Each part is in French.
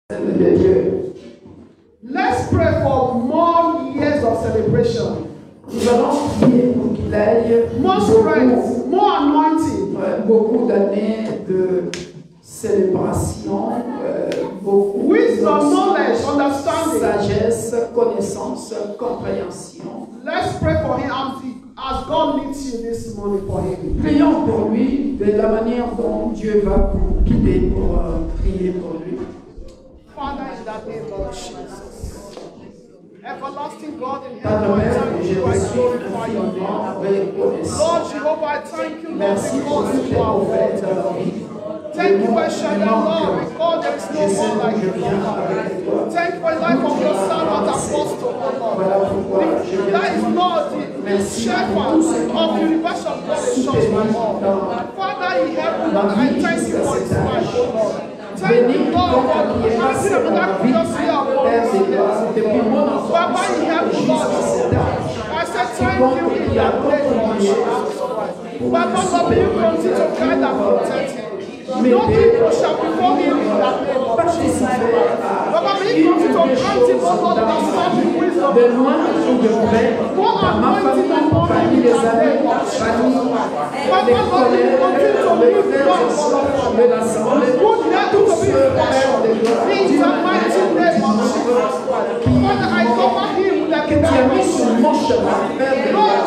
de Dieu. Let's pray for more years of celebration. Nous allons prier pour qu'il aille More strength, more anointing. Beaucoup d'années de célébration, beaucoup Wisdom, knowledge, understanding. sagesse, connaissance, compréhension. Let's pray for him as God leads you this morning for him. Prions pour lui de la manière dont Dieu va vous guider pour prier pour lui. Father, in the name of Jesus. Everlasting God in Padre heaven, I Père, thank je you, I suis glorify your name. infiniment reconnaissant. Lord Jehovah, I thank you, Lord, Merci pour because toutes les you are prophètes worthy. dans la vie. Thank you, I shall Lord, because there is no one like you, Lord. Thank you for the life of your servant, Apostle, Lord. That is, Lord, the shepherd of the universal God, the church, my Lord. Father in heaven, Lord, I thank you for his life, Lord. Thank you, Lord, for having another glorious year of God. Papa in heaven, Lord, I said thank you in the name of Jesus Christ. Papa, Lord, may you continue to guide and protect him. No evil shall befall him in the name of Jesus Christ. Papa, may you continue to grant him, oh Lord, understanding wisdom. De loin ou de près, dans ma famille, famille, les amis, famille, les collègues, les frères et sœurs de l'Assemblée, tous ceux pères de gloire, que tu as mis sur mon chemin, Père de gloire,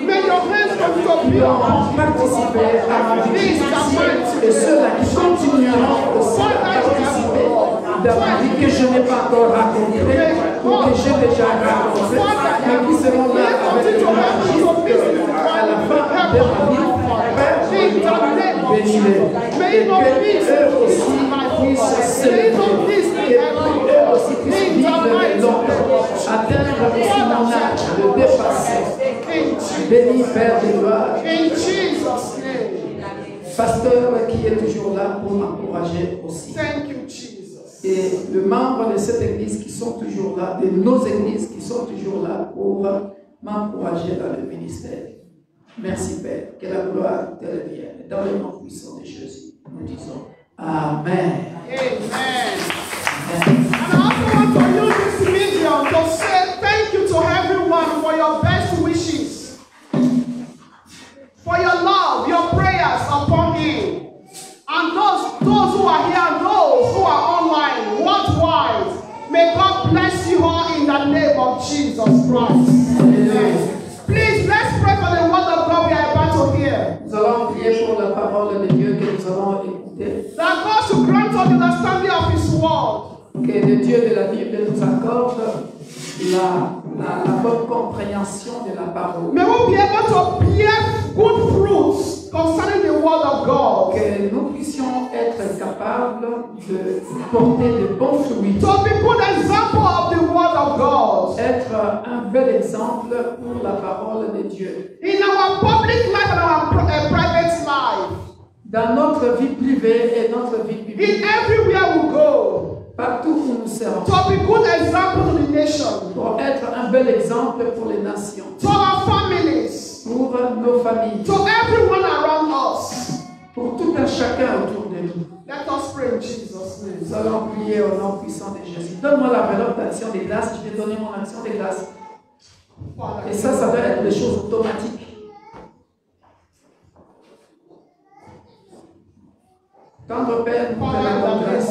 May your hands come to be on participer à ma vie et ceux-là qui continueront aussi à participer dans ma vie que je n'ai pas encore rencontrée ou que j'ai déjà rencontrée, mais qui seront là avec moi jusqu'à la fin de ma vie. Père, bénis-les et que eux aussi puissent célébrer, que eux aussi puissent vivre longtemps, atteindre aussi mon âge, de dépasser. Béni Père de gloire. in Jesus' name. Pasteur qui est toujours là pour m'encourager aussi. Thank you, Jesus. Et les membres de cette église qui sont toujours là, de nos églises qui sont toujours là pour m'encourager dans le ministère. Merci Père, que la gloire te revienne. Dans le nom puissant de Jésus, nous disons Amen. Amen. And I also want to use this medium to say thank you to everyone for your best wishes, for your love, your prayers upon him. And those who are here and those who are online, worldwide, may God bless you all in the name of Jesus Christ. Amen. Please, let's pray for the word of God we are about to hear. Nous allons prier pour la parole de Dieu que nous allons écouter. That God should grant us the understanding of his word. Que le Dieu de la Bible nous accorde la bonne compréhension de la parole. May we be able to bear good fruits concerning the word of God. Que nous puissions être capables de porter de bons fruits. To be good example of the word of God. Être un bel exemple pour la parole de Dieu. In our public life and our private life. Dans notre vie privée et notre vie publique. In everywhere we go. Partout où nous serons. To be good example to the nation. Pour être un bel exemple pour les nations. To our families. Pour nos familles. To everyone around us. Pour tout un chacun autour de nous. Let us pray in Jesus' name. Nous allons prier au nom puissant de Jésus. Donne-moi l'enveloppe d'action de grâce. Je vais donner mon action de grâce. Et ça doit être des choses automatiques. Tendre Père, nous te rendons grâce.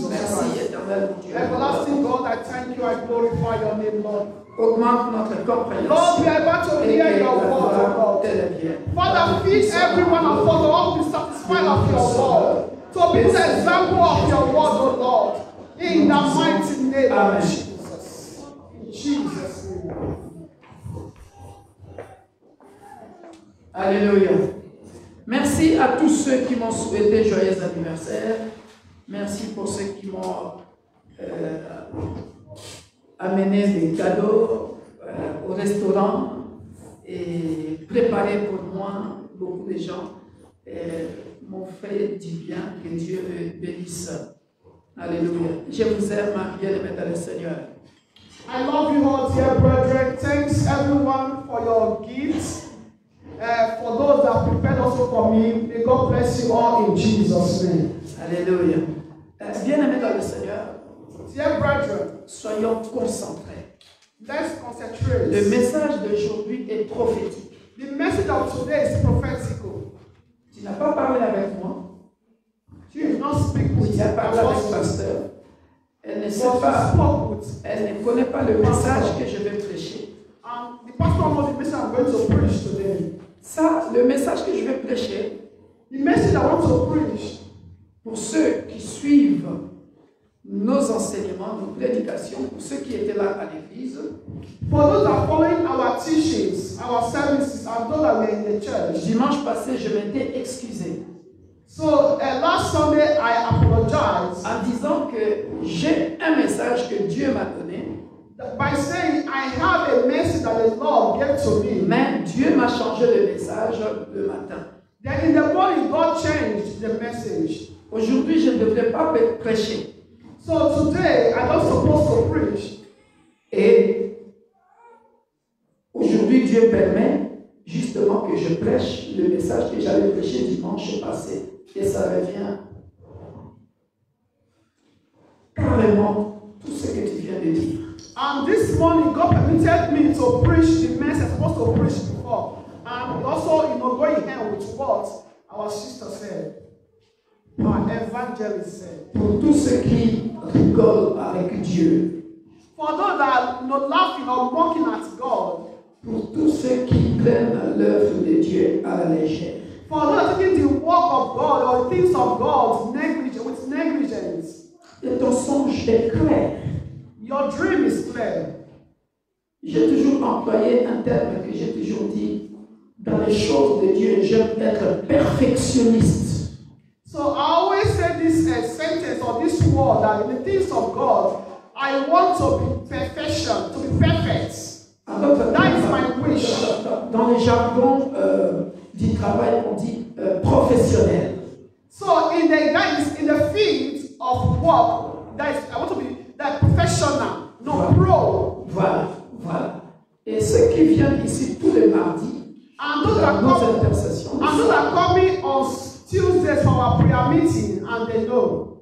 Merci, éternel Dieu. Everlasting God, I thank you, I glorify your name, Lord. Augmente notre compréhension. Lord, we are about to hear your word, Lord. Father, feed everyone of us to all be satisfied of your word. To be the example of your word, O Lord. In the mighty name of Jesus. In Jesus' name. Alléluia. Merci à tous ceux qui m'ont souhaité joyeux anniversaire. Merci pour ceux qui m'ont amené des cadeaux au restaurant et préparé pour moi. Beaucoup de gens m'ont fait du bien. Que Dieu bénisse. Alléluia. Je vous aime, bien-aimés dans le Seigneur. I love you all, dear brethren. Thanks everyone for your gifts. For those that prepared also for me, may God bless you all in Jesus' name. Alléluia. Bien-aimés dans le Seigneur, Dear brethren, soyons concentrés. let's concentrate. Le message d'aujourd'hui est prophétique. The message of today is prophetical. Tu n'as pas parlé avec moi. You did not speak with Tu as parlé avec le pasteur. Elle ne sait pas, elle ne connaît pas le message que je vais prêcher. And the pastor knows the message I'm going to preach today. Ça, le message que je vais prêcher, The message I want to preach, pour ceux qui suivent nos enseignements, nos prédications, pour ceux qui étaient là à l'église, for those that are following our teachings, our services, and those that were in the church. dimanche passé, je m'étais excusé So last Sunday I apologized en disant que j'ai un message que Dieu m'a donné, by saying I have a message that the Lord gave to me. mais Dieu m'a changé le message le matin. Then in the morning God changed the message. Aujourd'hui, je ne devrais pas prêcher. So today I don't supposed to preach. Et aujourd'hui, Dieu permet justement que je prêche le message que j'avais prêché dimanche passé. Et ça revient carrément tout ce que tu viens de dire. And this morning God permitted me to preach the message I was supposed to preach before. And also, going hand with what our sister said, our evangelist said. Pour tous ceux qui rigolent avec Dieu, For those that are laughing or mocking at God, pour tous ceux qui prennent l'œuvre de Dieu à la légère, for those that are taking the work of God or the things of God with negligence, et ton songe est clair. your dream is clear. J'ai toujours employé un terme que j'ai toujours dit. Dans les choses de Dieu, j'aime être perfectionniste. So I always say this sentence or this word that in the things of God, I want to be perfection, to be perfect. That is my wish. Dans les jargons du travail, on dit professionnel. So in the field of work, I want to be that professional, not pro. Voilà, voilà. Et ceux qui viennent ici tous les mardis, and those that are coming on Tuesdays for our prayer meeting, and they know.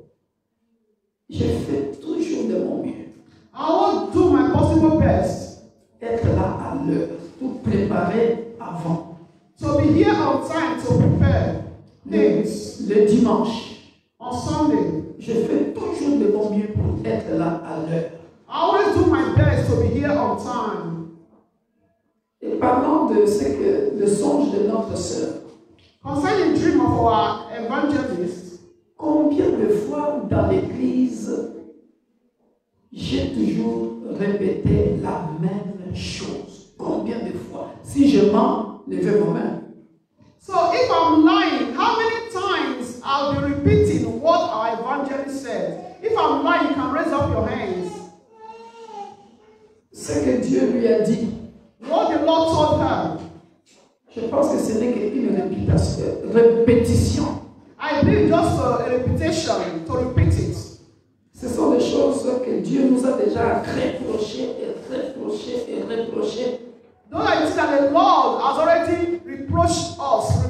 Je fais toujours de mon mieux. I will do my possible best. Être là à l'heure, tout préparer avant. So be here on time to prepare things. Le dimanche, on Sunday, je fais toujours de mon mieux pour être là à l'heure. I always do my best to be here on time. Et parlant de ce que le songe de notre sœur, concerning the dream of our evangelist, combien de fois dans l'église j'ai toujours répété la même chose? Combien de fois? Si je mens, levez vos mains. So if I'm lying, how many times I'll be repeating what our evangelist said? If I'm lying, you can raise up your hands. Ce que Dieu lui a dit. What the Lord told her. Je pense que ce n'est qu'une répétition. I believe just a repetition, to repeat it. Ce sont des choses que Dieu nous a déjà reprochées et reprochées et reprochées. Those are things that the Lord has already reproached us.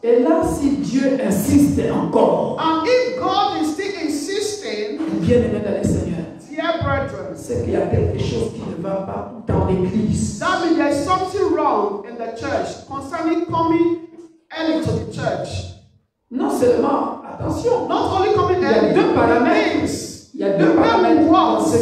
Et là, si Dieu insiste encore, and if God is still insisting, bien aimé dans le Seigneur, dear brethren, c'est qu'il y a quelque chose qui ne va pas dans l'église. That means there is something wrong in the church concerning coming early to the church. Non seulement, attention, not only coming early, il y a deux paramètres. Il y a deux paramètres dans ce que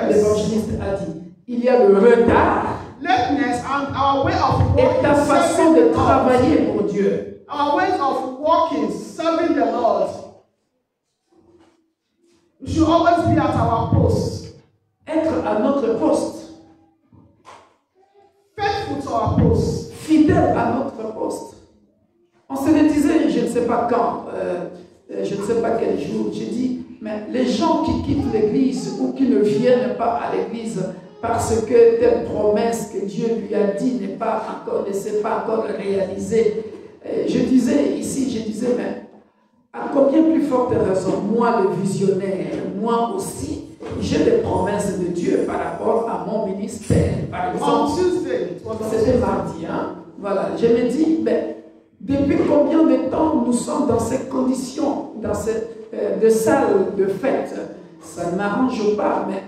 l'évangéliste a dit. Il y a le retard lateness and our way of working, et ta façon de travailler pour Dieu. Our ways of working, serving the Lord. We should always be at our post. Être à notre poste. Faithful to our post. Fidèle à notre poste. On se le disait, je ne sais pas quand, je ne sais pas quel jour, j'ai dit, mais les gens qui quittent l'église ou qui ne viennent pas à l'église parce que telle promesse que Dieu lui a dit ne s'est pas encore réalisée. Je disais ici, mais à combien plus forte raison, moi le visionnaire, moi aussi, j'ai des promesses de Dieu par rapport à mon ministère. Par exemple, c'était mardi, hein? Voilà, je me dis, mais depuis combien de temps nous sommes dans ces conditions dans de salles de fête, ça ne m'arrange pas, mais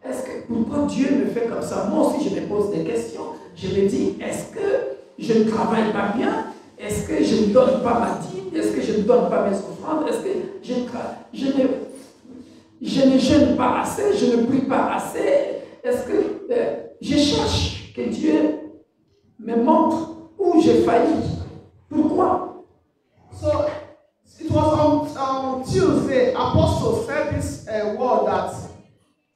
est-ce que pourquoi Dieu me fait comme ça? Moi aussi, je me pose des questions. Je me dis, est-ce que je ne travaille pas bien? Est-ce que je ne donne pas ma dîme? Est-ce que je ne donne pas mes offrandes? Est-ce que je ne jeûne pas assez? Je ne prie pas assez? Est-ce que je cherche que Dieu me montre où j'ai failli? Pourquoi? So, it was on Tuesday, Apostle said this word that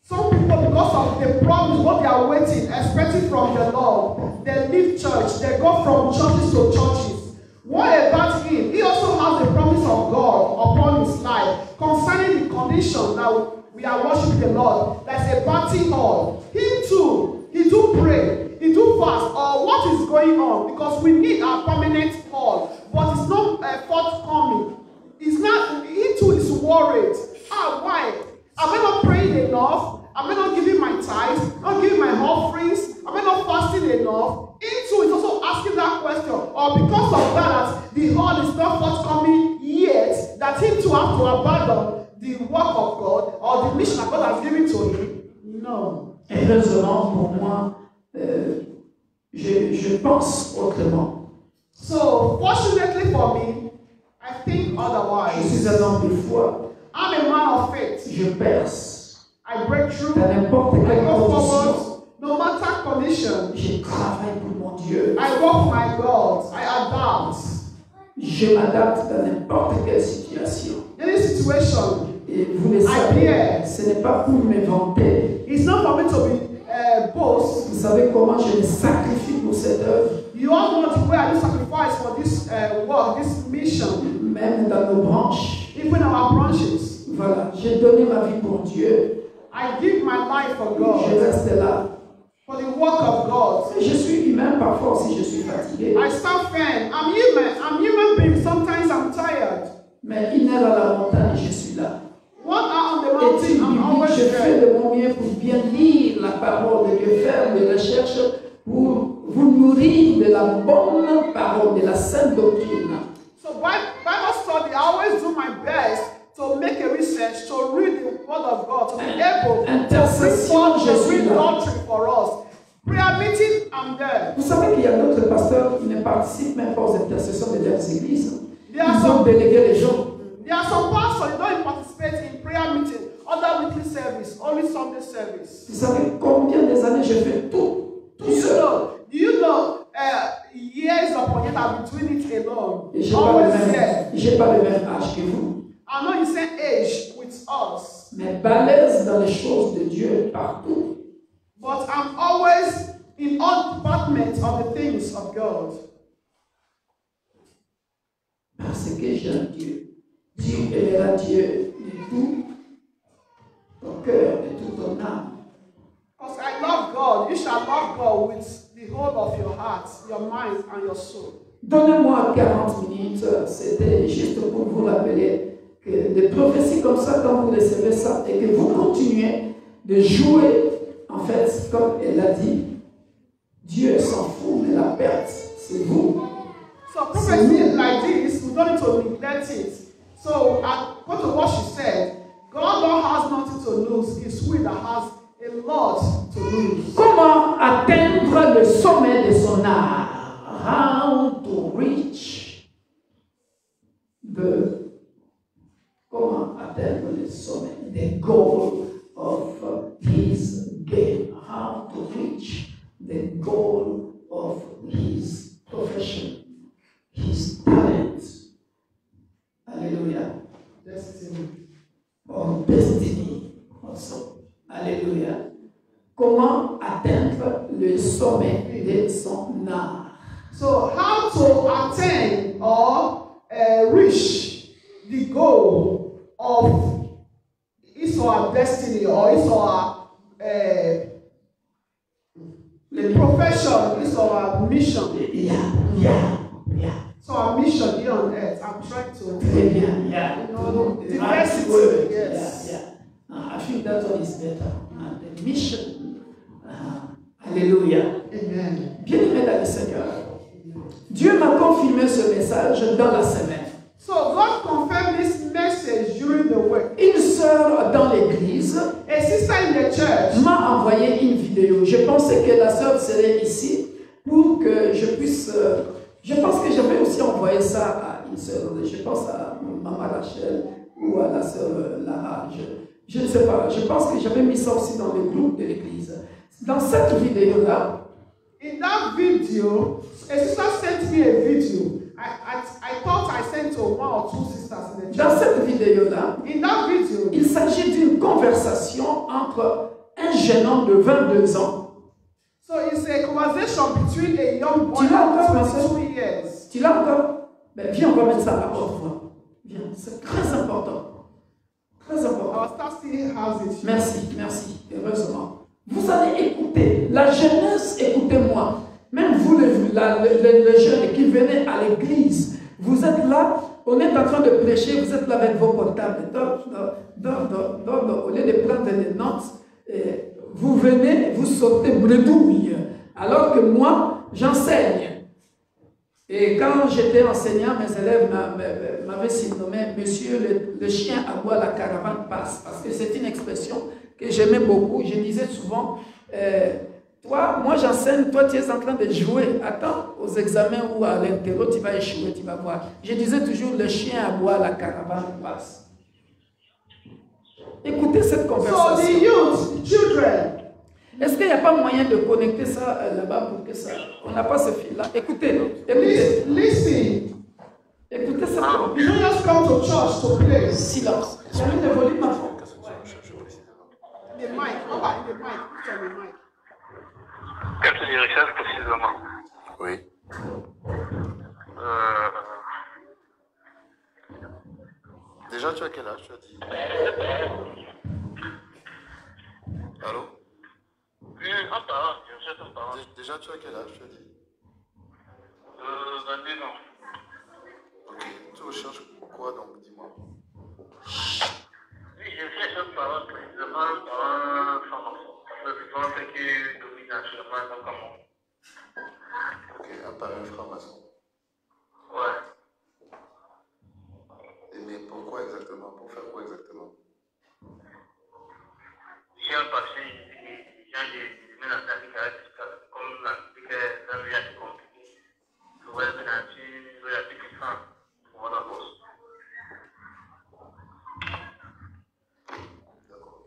some people, because of the promise, what they are waiting, expecting from the Lord, they leave church, they go from churches to churches. What about him? He also has the promise of God upon his life concerning the condition that we are worshiping the Lord. There's a party hall. Him too, he do pray, he do fast, or what is going on? Because we need a permanent hall, but it's not forthcoming. It's not, he too is worried. Why? Am I not praying enough? Am I not giving my tithes? Not giving my offerings? Am I not fasting enough? Into is also asking that question. Or because of that, the hall is not forthcoming yet, that him to have to abandon the work of God or the mission that God has given to him? No. Heureusement pour moi, je pense autrement. So, fortunately for me, I think otherwise. Je suis un homme de foi. I'm a man of faith. Je perce. I break through. Dans n'importe quelle condition. No matter condition. Je travaille pour mon Dieu. I work for my God. I adapt. Je m'adapte dans n'importe quelle situation. Any situation. Et vous le savez, ce n'est pas pour me vanter. It's not for me to be boast. Vous savez comment je me sacrifie pour cette œuvre. You all know the way I do sacrifice for this work, this mission. Même dans nos branches. Even our branches. Voilà, j'ai donné ma vie pour Dieu. I give my life for God. Je reste là. For the work of God. Je suis humain parfois si je suis fatigué. I stand firm. I'm human. I'm human being. Sometimes I'm tired. Mais une heure à la montagne, je suis là. 1 hour on the mountain, I'm always je fais there. de mon mieux pour bien lire la parole de Dieu, faire des recherches pour vous nourrir de la bonne parole, de la sainte doctrine. So Bible study, I always do my best to make a research, to read the word of God, to be able to bring forth the real doctrine for us. Prayer meeting, I'm there. Vous savez qu'il y a d'autres pasteurs qui ne participent même pas aux intercessions de leurs églises. Ils ont some, délégué les gens. There are some pastors who don't participate in prayer meeting, other weekly service, only Sunday service. Vous savez combien des années j'ai fait tout seul. Do you know years upon years I've been doing it alone? Et Always there. j'ai pas le même âge que vous. I'm not in the same age with us. Mais balèze dans les choses de Dieu partout. But I'm always in all departments of the things of God. Parce que j'ai un Dieu. Dieu élèvera Dieu de tout ton cœur, de toute ton âme. Because I love God. You shall love God with the whole of your heart, your mind, and your soul. Donnez-moi 40 minutes. C'était juste pour vous rappeler que des prophéties comme ça, quand vous recevez ça, et que vous continuez de jouer, en fait, comme elle a dit, Dieu s'en fout, mais la perte, c'est vous. So prophecy like this, we don't need to neglect it. So according to what she said, God has nothing to lose. It's we that has a lot to lose. Comment atteindre le sommet de son art? How to reach the comment atteindre le sommet, the goal of his game. How to reach the goal of his profession, his talent. Alléluia. Destiny. Or destiny also. Alléluia. Comment atteindre le sommet de son art? So how to attain or reach the goal of his or her destiny or his or her the profession, his or her mission. Yeah. So our mission here on earth, I'm trying to Très bien. Yeah. You know, The right diversity, word. yes. Yeah. I think that one is better. The mission. Alléluia. Amen. Bien-aimé dans le Seigneur, Dieu m'a confirmé ce message dans la semaine. So God confirmed this message sœur dans l'église a sister in the church, m'a envoyé une vidéo. Je pensais que la sœur serait ici pour que je puisse... je pense que j'avais aussi envoyé ça à une sœur. Je pense à Maman Rachel ou à la sœur Lara. Je ne sais pas. Je pense que j'avais mis ça aussi dans le groupe de l'église. Dans cette vidéo-là, in that video, a sister sent me a video. I thought I sent to one or two sisters in the church. dans cette vidéo-là, In that video, il s'agit d'une conversation entre un jeune homme de 22 ans. so it's a conversation between a young boy Tu l'as encore, ma of sœur? 22 years. Tu l'as encore? Ben, viens, on va mettre ça à haute voix. Viens, c'est très important. Très important. Our star still has it. Merci, merci, heureusement. Vous allez écouter. La jeunesse, écoutez-moi. Même vous, les jeunes qui venez à l'église, vous êtes là, on est en train de prêcher, vous êtes là avec vos portables. Au lieu de prendre des notes, vous venez, vous sautez bredouille. Alors que moi, j'enseigne. Et quand j'étais enseignant, mes élèves m'avaient surnommé Monsieur le chien aboie, la caravane passe. Parce que c'est une expression que j'aimais beaucoup. Je disais souvent, toi, moi j'enseigne, toi tu es en train de jouer. Attends, aux examens ou à l'interro, tu vas échouer, tu vas voir. Je disais toujours, le chien aboie, la caravane passe. Écoutez cette So conversation. the youth, the children, Est-ce qu'il n'y a pas moyen de connecter ça là-bas pour que ça... On n'a pas ce fil-là. Écoutez, écoutez. listen. Écoutez cette You don't just come to church to play. silence. Il y a mis le volume à fond. The mic, come back, the mic, put on the mic. Quelle recherche précisément? Oui. Déjà, tu as quel âge, tu as dit? Allô? Un parent, je cherche un parent. Déjà, tu as quel âge, tu as dit? 22 ans. Ok. Tu recherches quoi donc, dis-moi? Oui, je cherche un parent précisément, un parent formation. Parce que souvent, c'est qui domine actuellement dans le Cameroun. Ok, un parrain franc-maçon. Ouais. Mais pourquoi exactement? Pour faire quoi exactement? J'ai un passé, j'ai des semaines en train de faire comme la musique est un peu assez compliqué. Je vois le nature, je vois la petite femme. Voilà, boss. D'accord.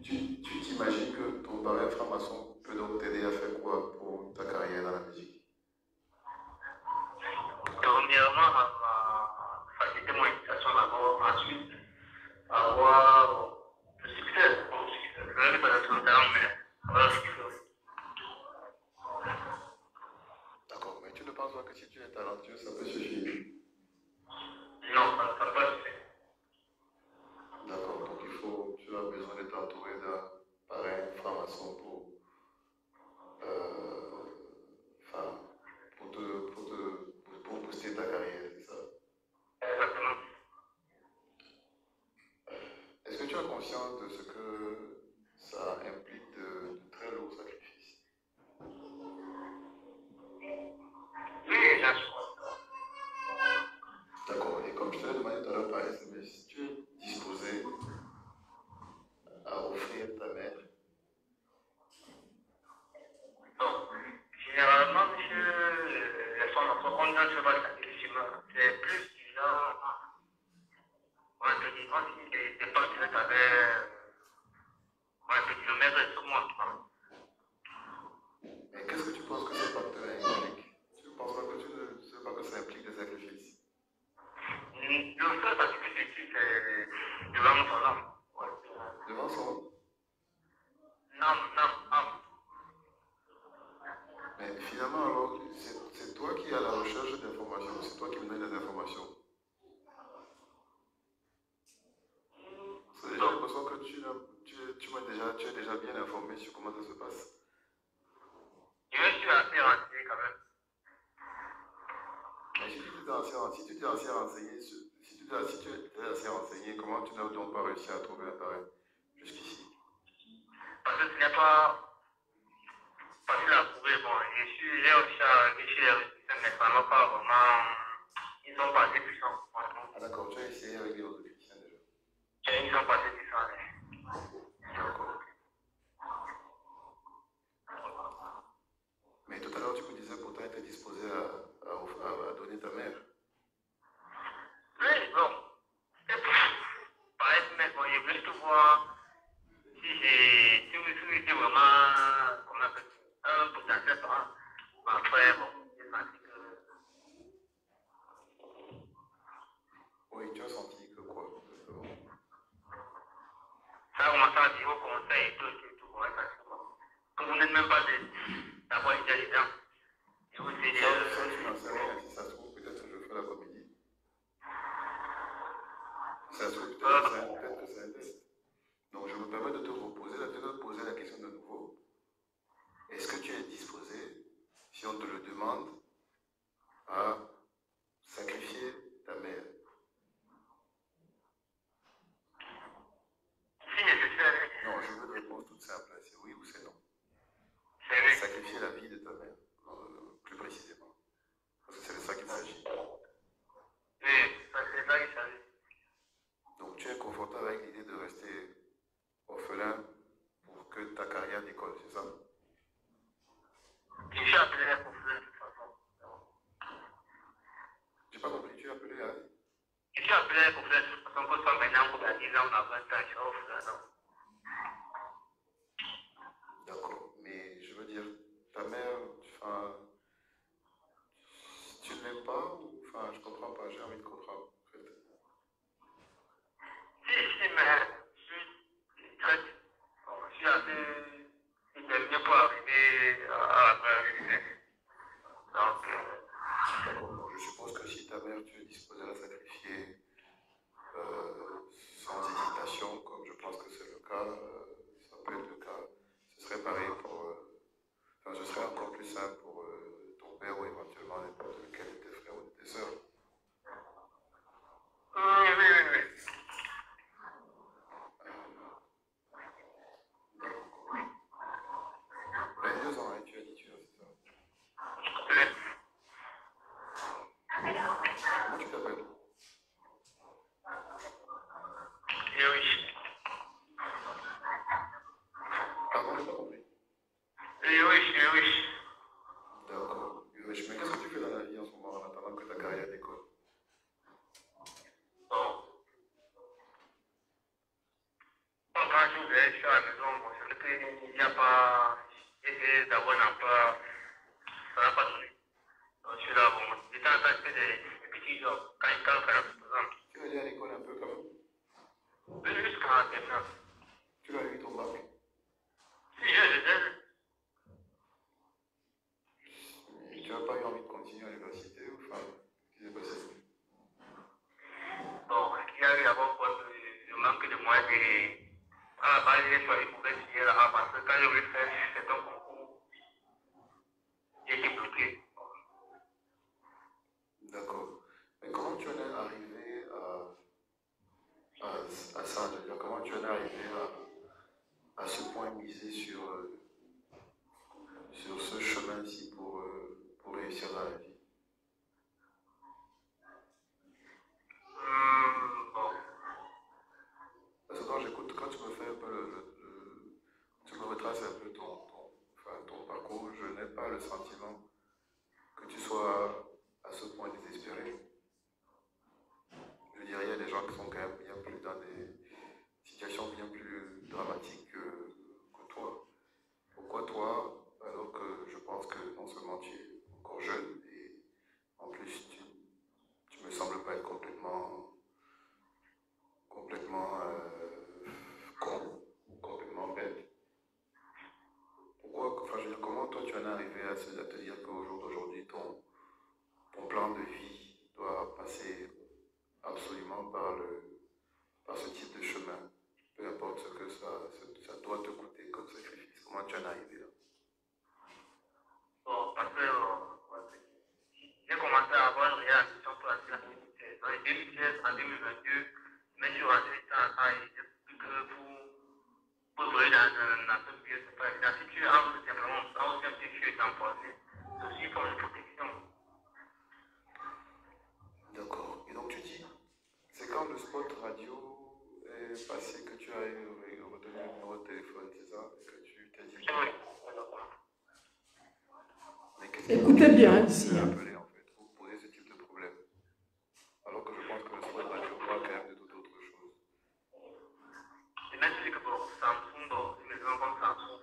Tu t'imagines que ton parrain franc-maçon peut donc t'aider à faire quoi pour ta carrière dans la musique? Premièrement, faciliter mon initiation d'abord, ensuite avoir le succès. Je ne vais pas être content, mais avoir le succès. D'accord, mais tu ne penses pas que si tu es talentueux, ça peut suffire? Non, ça ne peut pas se faire. D'accord, donc tu as besoin de t'entourer d'un parrain franc-maçon pour booster ta carrière, c'est ça? Exactement. Est-ce que tu as conscience de ce que ça implique de très lourds sacrifices? Oui, j'en suis conscient. D'accord, et comme je te l'ai demandé tout à l'heure par SMS, tu es disposé à offrir ta mère? Donc, généralement, monsieur, les femmes, on ne se va sacrifier. C'est plus du genre, on te dit, quand il y a des partenaires avec, on te dit, le maître est sur moi. Mais qu'est-ce que tu penses que ces partenaires impliquent? Tu ne penses pas que tu ne sais pas que ça implique des sacrifices? Le seul sacrifice, c'est devant son homme. Devant son? Non. Mais finalement, alors, c'est toi qui es à la recherche d'informations, c'est toi qui me donnes des informations. J'ai l'impression que tu es déjà bien informé sur comment ça se passe. Je suis assez renseigné quand même. Mais si tu t'es assez renseigné, comment tu n'as donc pas réussi à trouver un parrain jusqu'ici? Parce que ce n'est pas facile à trouver. Bon, j'ai réussi à réfléchir les résultats, mais ça n'a pas vraiment. Ils sont pas assez puissants. Ah d'accord, tu as essayé avec les autres Christiens déjà. Ils sont pas assez puissants. que j'étais vraiment, comment on appelle ça, un potentiel parent. Mais après, bon, j'ai senti que. Oui, tu as senti que quoi? Ça a commencé à dire au conseil et tout, ouais, parce que vous n'êtes même pas d'avoir été dedans. Et vous, c'est Ça, tu n'en sais rien. Si ça se trouve, peut-être que je fais la comédie. Si ça se trouve, peut-être que c'est un test. Donc, je me permets de te poser la question de nouveau. Est-ce que tu es disposé, si on te le demande, à sacrifier ta mère? Si nécessaire. Non, je veux une réponse toute simple. C'est oui ou c'est non. C'est vrai. Sacrifier la vie de ta mère, plus précisément. Parce que c'est de ça qu'il s'agit. Oui, c'est ça qu'il s'agit. Donc, tu es confortable avec l'idée de rester orphelin pour que ta carrière décolle, c'est ça? Je suis appelé à conflit de toute façon. J'ai pas compris, tu es appelé à... Je suis appelé à conflit de toute façon, que ce soit maintenant pour la 10 ans, on a 20 ans, je suis orphelin. D'accord, mais je veux dire, ta mère, enfin, tu ne l'aimes pas ou... Enfin, je comprends pas, j'ai envie de comprendre, en fait. Si, mais je suis assez déterminé pour arriver à la première. Donc, D'accord, je suppose que si ta mère, tu es disposé à la sacrifier sans hésitation, comme je pense que c'est le cas, ça peut être le cas, ce serait pareil pour... Enfin, ce serait encore plus simple pour ton père ou éventuellement n'importe lequel de tes frères ou de tes sœurs. oui. 22 ans, hein, tu as dit, c'est ça? Comment tu t'appelles? Oui. Pardon, j'ai pas compris. Oui. D'accord. Mais qu'est-ce que tu fais dans la vie en ce moment en attendant que ta carrière décolle? Bon. Quand je suis à la maison, bon, c'est vrai qu'il n'y a pas. Essayer d'avoir un emploi, ça n'a pas donné. Donc je suis là, bon, j'étais en train de faire des petits jobs. Quand il fait la présente. Tu vas aller à l'école un peu quand même? Oui, jusqu'à la terminale. Tu as eu ton bac? Si, je Et tu n'as pas eu envie de continuer à l'université ou enfin, qu'est-ce qui s'est passé? bon, il y a eu d'abord le manque de moyens de. À la base, j'ai choisi pour étudier là-bas parce que quand je voulais faire certains concours, j'ai été bloqué. D'accord. Mais comment tu en es arrivé à ça? Je veux dire, comment tu en es arrivé à ce point misé sur ce chemin-ci pour réussir dans la vie? Bon. Parce que quand j'écoute, quand tu me fais un peu tu me retraces un peu ton parcours, je n'ai pas le sentiment que tu sois à ce point désespéré. Je dirais, il y a des gens qui sont quand même bien plus dans des situations bien plus dramatiques que toi. Pourquoi toi, alors que je pense que non seulement tu es encore jeune, et en plus tu me sembles pas être complètement con, complètement bête. Pourquoi, enfin je veux dire, comment toi tu en es arrivé à te dire qu'au jour d'aujourd'hui, ton plan de vie doit passer absolument par ce type de chemin, peu importe ce que ça doit te coûter comme sacrifice. Comment tu en es arrivé là? Bon, parce que j'ai commencé à avoir une réelle ambition pour la en 2016. En 2016, en 2022, mais je suis rentré dans et j'ai plus que pour trouver dans ce milieu, c'est pas évident. Si tu es en simplement, en aussi un petit tu es empoisonné, c'est aussi pour une protection. D'accord. Et donc tu dis, c'est quand le spot radio est passé que tu as retenu le numéro de téléphone, c'est ça? Et que tu t'es dit. Oui. Mais qu'est-ce Écoutez bien qui ici. t'a appelé en fait pour poser ce type de problème? Alors que je pense que le spot radio parle quand même de toute autre chose. Et même si que pour Samsung, bon, les maisons comme Samsung,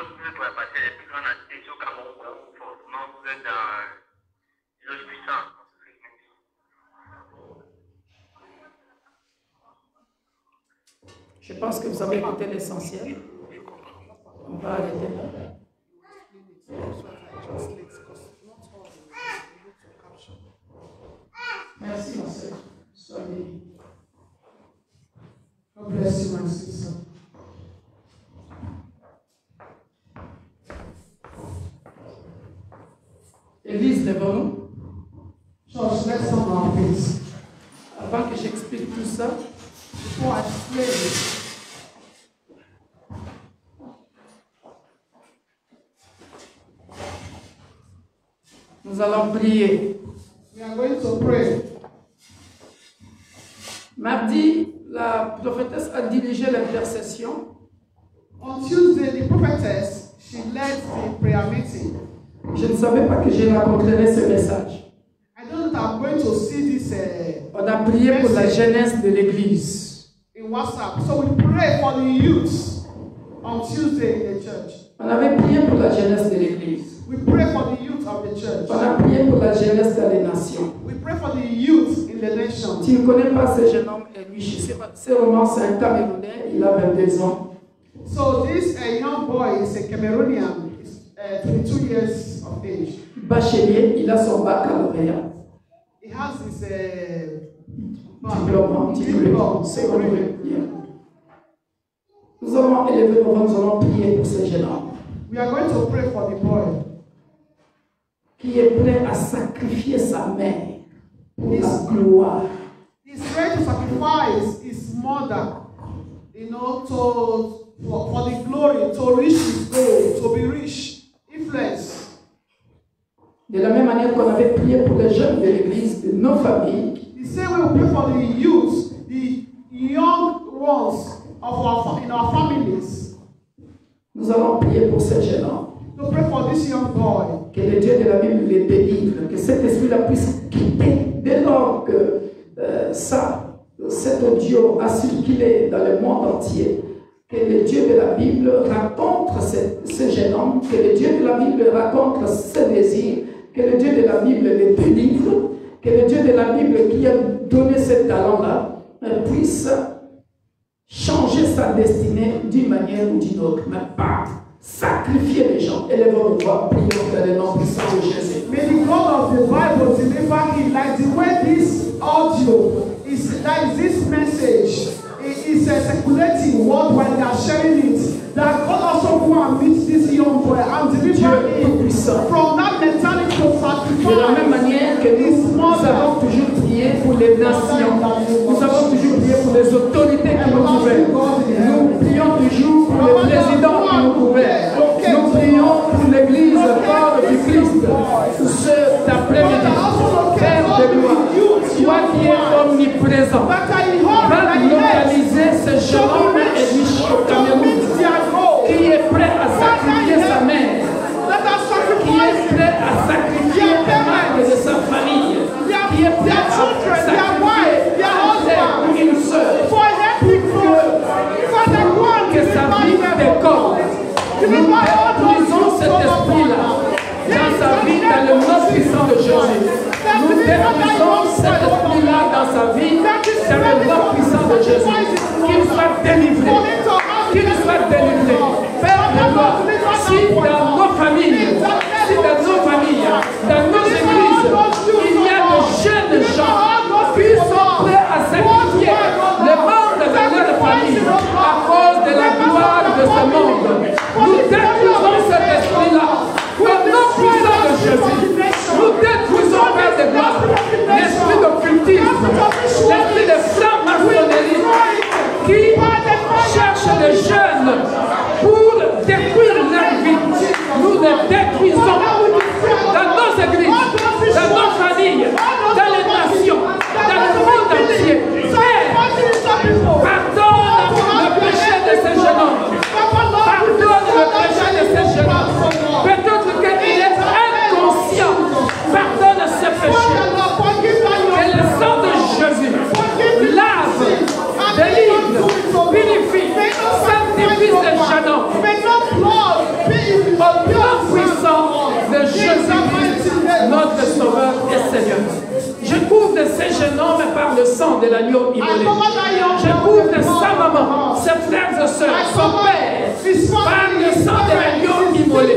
vous pouvez passer les plus grandes activités au Cameroun, forcément vous êtes dans l'âge puissant. Je pense que vous avez écouté l'essentiel. On va arrêter là. Merci, ma soeur. Sois bénie. God bless you, my sister. Église, lève-nous. Church, let's stand on our feet. Avant que j'explique tout ça, before I explain it, nous allons prier. We are going to pray. Mardi, la prophétesse a dirigé l'intercession. On Tuesday, the prophetess, she led the prayer meeting. Je ne savais pas que je rencontrerais ce message. I don't know that I'm going to see this. On a prié pour la jeunesse de l'église. In WhatsApp. So we pray for the youth on Tuesday in the church. On avait prié pour la jeunesse de l'église. We pray for the youth of the church. On a prié pour la jeunesse dans les nations. We pray for the youth in the nation. Tu ne connais pas ce jeune homme, lui, c'est vraiment un Camerounais, il a 22 ans. So this young boy is a Cameroonian, is 22 years of age. Bachelier, il a son baccalauréat. He has his diplôme, secondaire. Nous allons élever nos mains, nous allons prier pour ce jeune homme. We are going to pray for the boy. Qui est prêt à sacrifier sa mère pour la gloire. He's ready to sacrifice his mother, you know, for the glory, to reach his goal, to be rich, influence. De la même manière qu'on avait prié pour les jeunes de l'église, de nos familles. The same way we pray for the youth, the young ones in our families. Nous allons prier pour ce jeune homme. To pray for this young boy. Que le Dieu de la Bible les délivre, que cet esprit-là puisse quitter dès lors que cet audio a circulé dans le monde entier. Que le Dieu de la Bible rencontre ce jeune homme, que le Dieu de la Bible rencontre ses désirs, que le Dieu de la Bible les délivre, que le Dieu de la Bible qui a donné ce talent-là puisse changer sa destinée d'une manière ou d'une autre, mais pas sacrifier les gens. Élevons nos voix, prions dans le nom puissant de Jésus. May the God of the Bible deliver him like the way this audio is, like this message is circulating worldwide. They are sharing it. That God also go and meet this young boy and deliver him from that mentality to sacrifice. De la même manière que nous avons toujours prié pour les nations, nous avons toujours prié pour les autorités qui nous gouvernent. Nous prions toujours pour les présidents qui nous gouvernent. Nous prions pour l'église, corps du Christ. Cet après-midi, Père de gloire, toi qui es omniprésent, va localiser ce jeune homme et lui au Cameroun, qui est prêt à sacrifier sa mère, qui est prêt à sacrifier les membres de sa famille, qui est prêt à sacrifier une sœur, que sa vie décolle. Nous détruisons cet esprit-là dans sa vie, dans le nom puissant de Jésus. Nous détruisons cet esprit-là dans sa vie, dans le nom puissant de Jésus. Qu'il soit délivré. Qu'il soit délivré. Père de gloire, si dans nos familles, dans nos églises, il y a de jeunes gens qui sont prêts à sacrifier le monde de leur famille à cause de la gloire de ce monde, nous détruisons cet esprit-là. Au nom puissant de Jésus, nous détruisons, Père de gloire, l'esprit d'occultisme, l'esprit de franc-maçonnerie qui de l'agneau immolé. Je couvre sa maman, ses frères et sœurs, son père, par le sang de l'agneau immolé.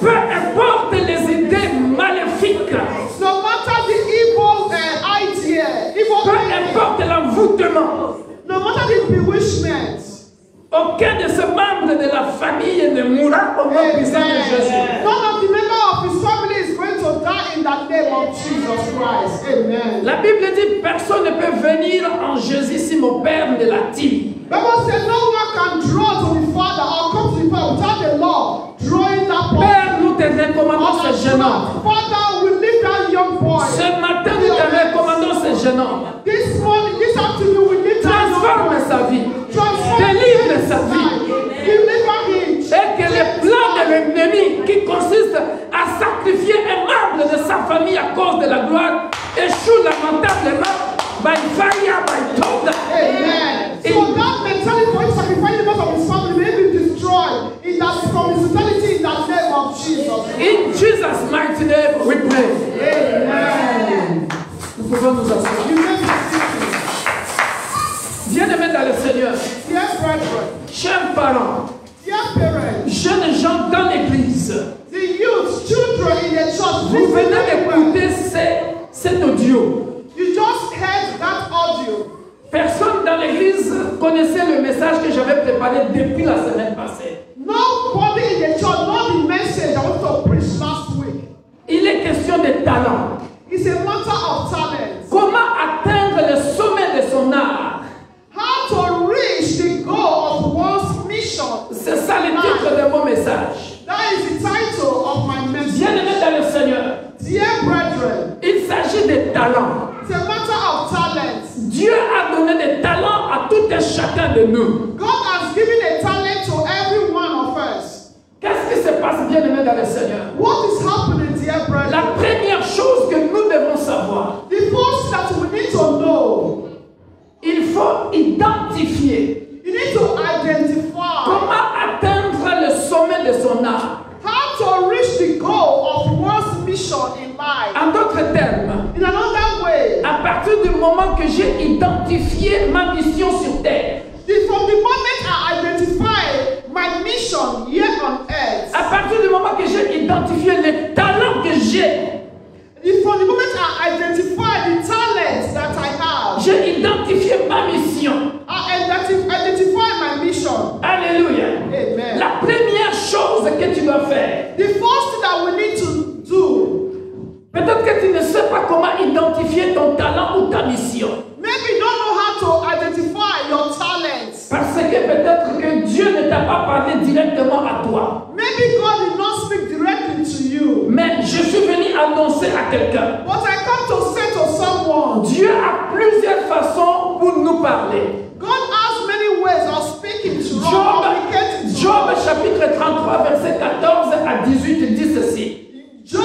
Peu importe les idées maléfiques, peu importe l'envoûtement, aucun de ces membres de la famille ne mourra au nom puissant de Jésus. La Bible dit personne ne peut venir en Jésus si mon Père ne l'attire. Père, nous te recommandons ce jeune homme. Ce matin, nous te recommandons ce jeune homme. Transforme sa vie. Délivre sa vie. Et que les plans de l'ennemi qui consiste à sacrifier un membre de sa famille à cause de la gloire échoue lamentablement by fire, by thunder. Amen. So that mentality for him sacrificing the members of his family may be destroyed in that from his totality in the name of Jesus. In Jesus' mighty name we pray. Amen. Nous pouvons nous asseoir. Bien-aimés dans le Seigneur, Dear brethren, chers parents, dear parents, jeunes gens dans l'église, the youth, children in the church, vous venez d'écouter cet audio. You just heard that audio. Personne dans l'église connaissait le message que j'avais préparé depuis la semaine passée. Nobody in the church know the message I want to preach last week. Il est question de talent. It's a matter of talent. Comment atteindre le sommet de son art? How to reach the goal of one's mission. C'est ça le titre de mon message. That is the title of my message. Bien-aimés dans le Seigneur, Dear brethren, il s'agit de talent. it's a matter of talent. Dieu a donné des talents à tout et chacun de nous. God has given a talent to every one of us. Qu'est-ce qui se passe, bien-aimés dans le Seigneur? What is happening, dear brethren? La première chose que nous devons savoir, The first that we need to know, il faut identifier you need to identify comment atteindre le sommet de son art. how to reach the goal of one's mission in life. En d'autres termes, In another way, à partir du moment que j'ai identifié ma mission sur terre, from the moment I identify my mission here on earth, à partir du moment que j'ai identifié les talents que j'ai, from the moment I identify the talents that I have, j'ai identifié ma mission. I identify my mission. Alléluia. Amen. La première chose que tu dois faire, The first thing that we need to do, peut-être que tu ne sais pas comment identifier ton talent ou ta mission. maybe you don't know how to identify your talents. Parce que peut-être que Dieu ne t'a pas parlé directement à toi. Maybe God did not speak directly to you. Mais je suis venu annoncer à quelqu'un. But I come to say to someone, Dieu a plusieurs façons pour nous parler. God has many ways of speaking to us, communicating to Job us. chapitre 33, verset 14 à 18 dit ceci. Job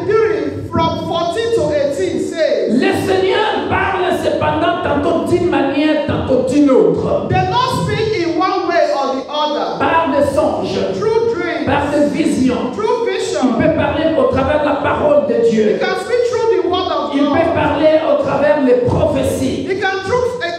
33 from 14 to 18 says, Le Seigneur parle cependant tantôt d'une manière, tantôt d'une autre. they not speak in one way or the other. Par des songes, Through dreams, par des visions. through Il vision. peut parler au travers de la parole de He Dieu. can speak through the word of Il peut God. parler au travers des prophéties. He can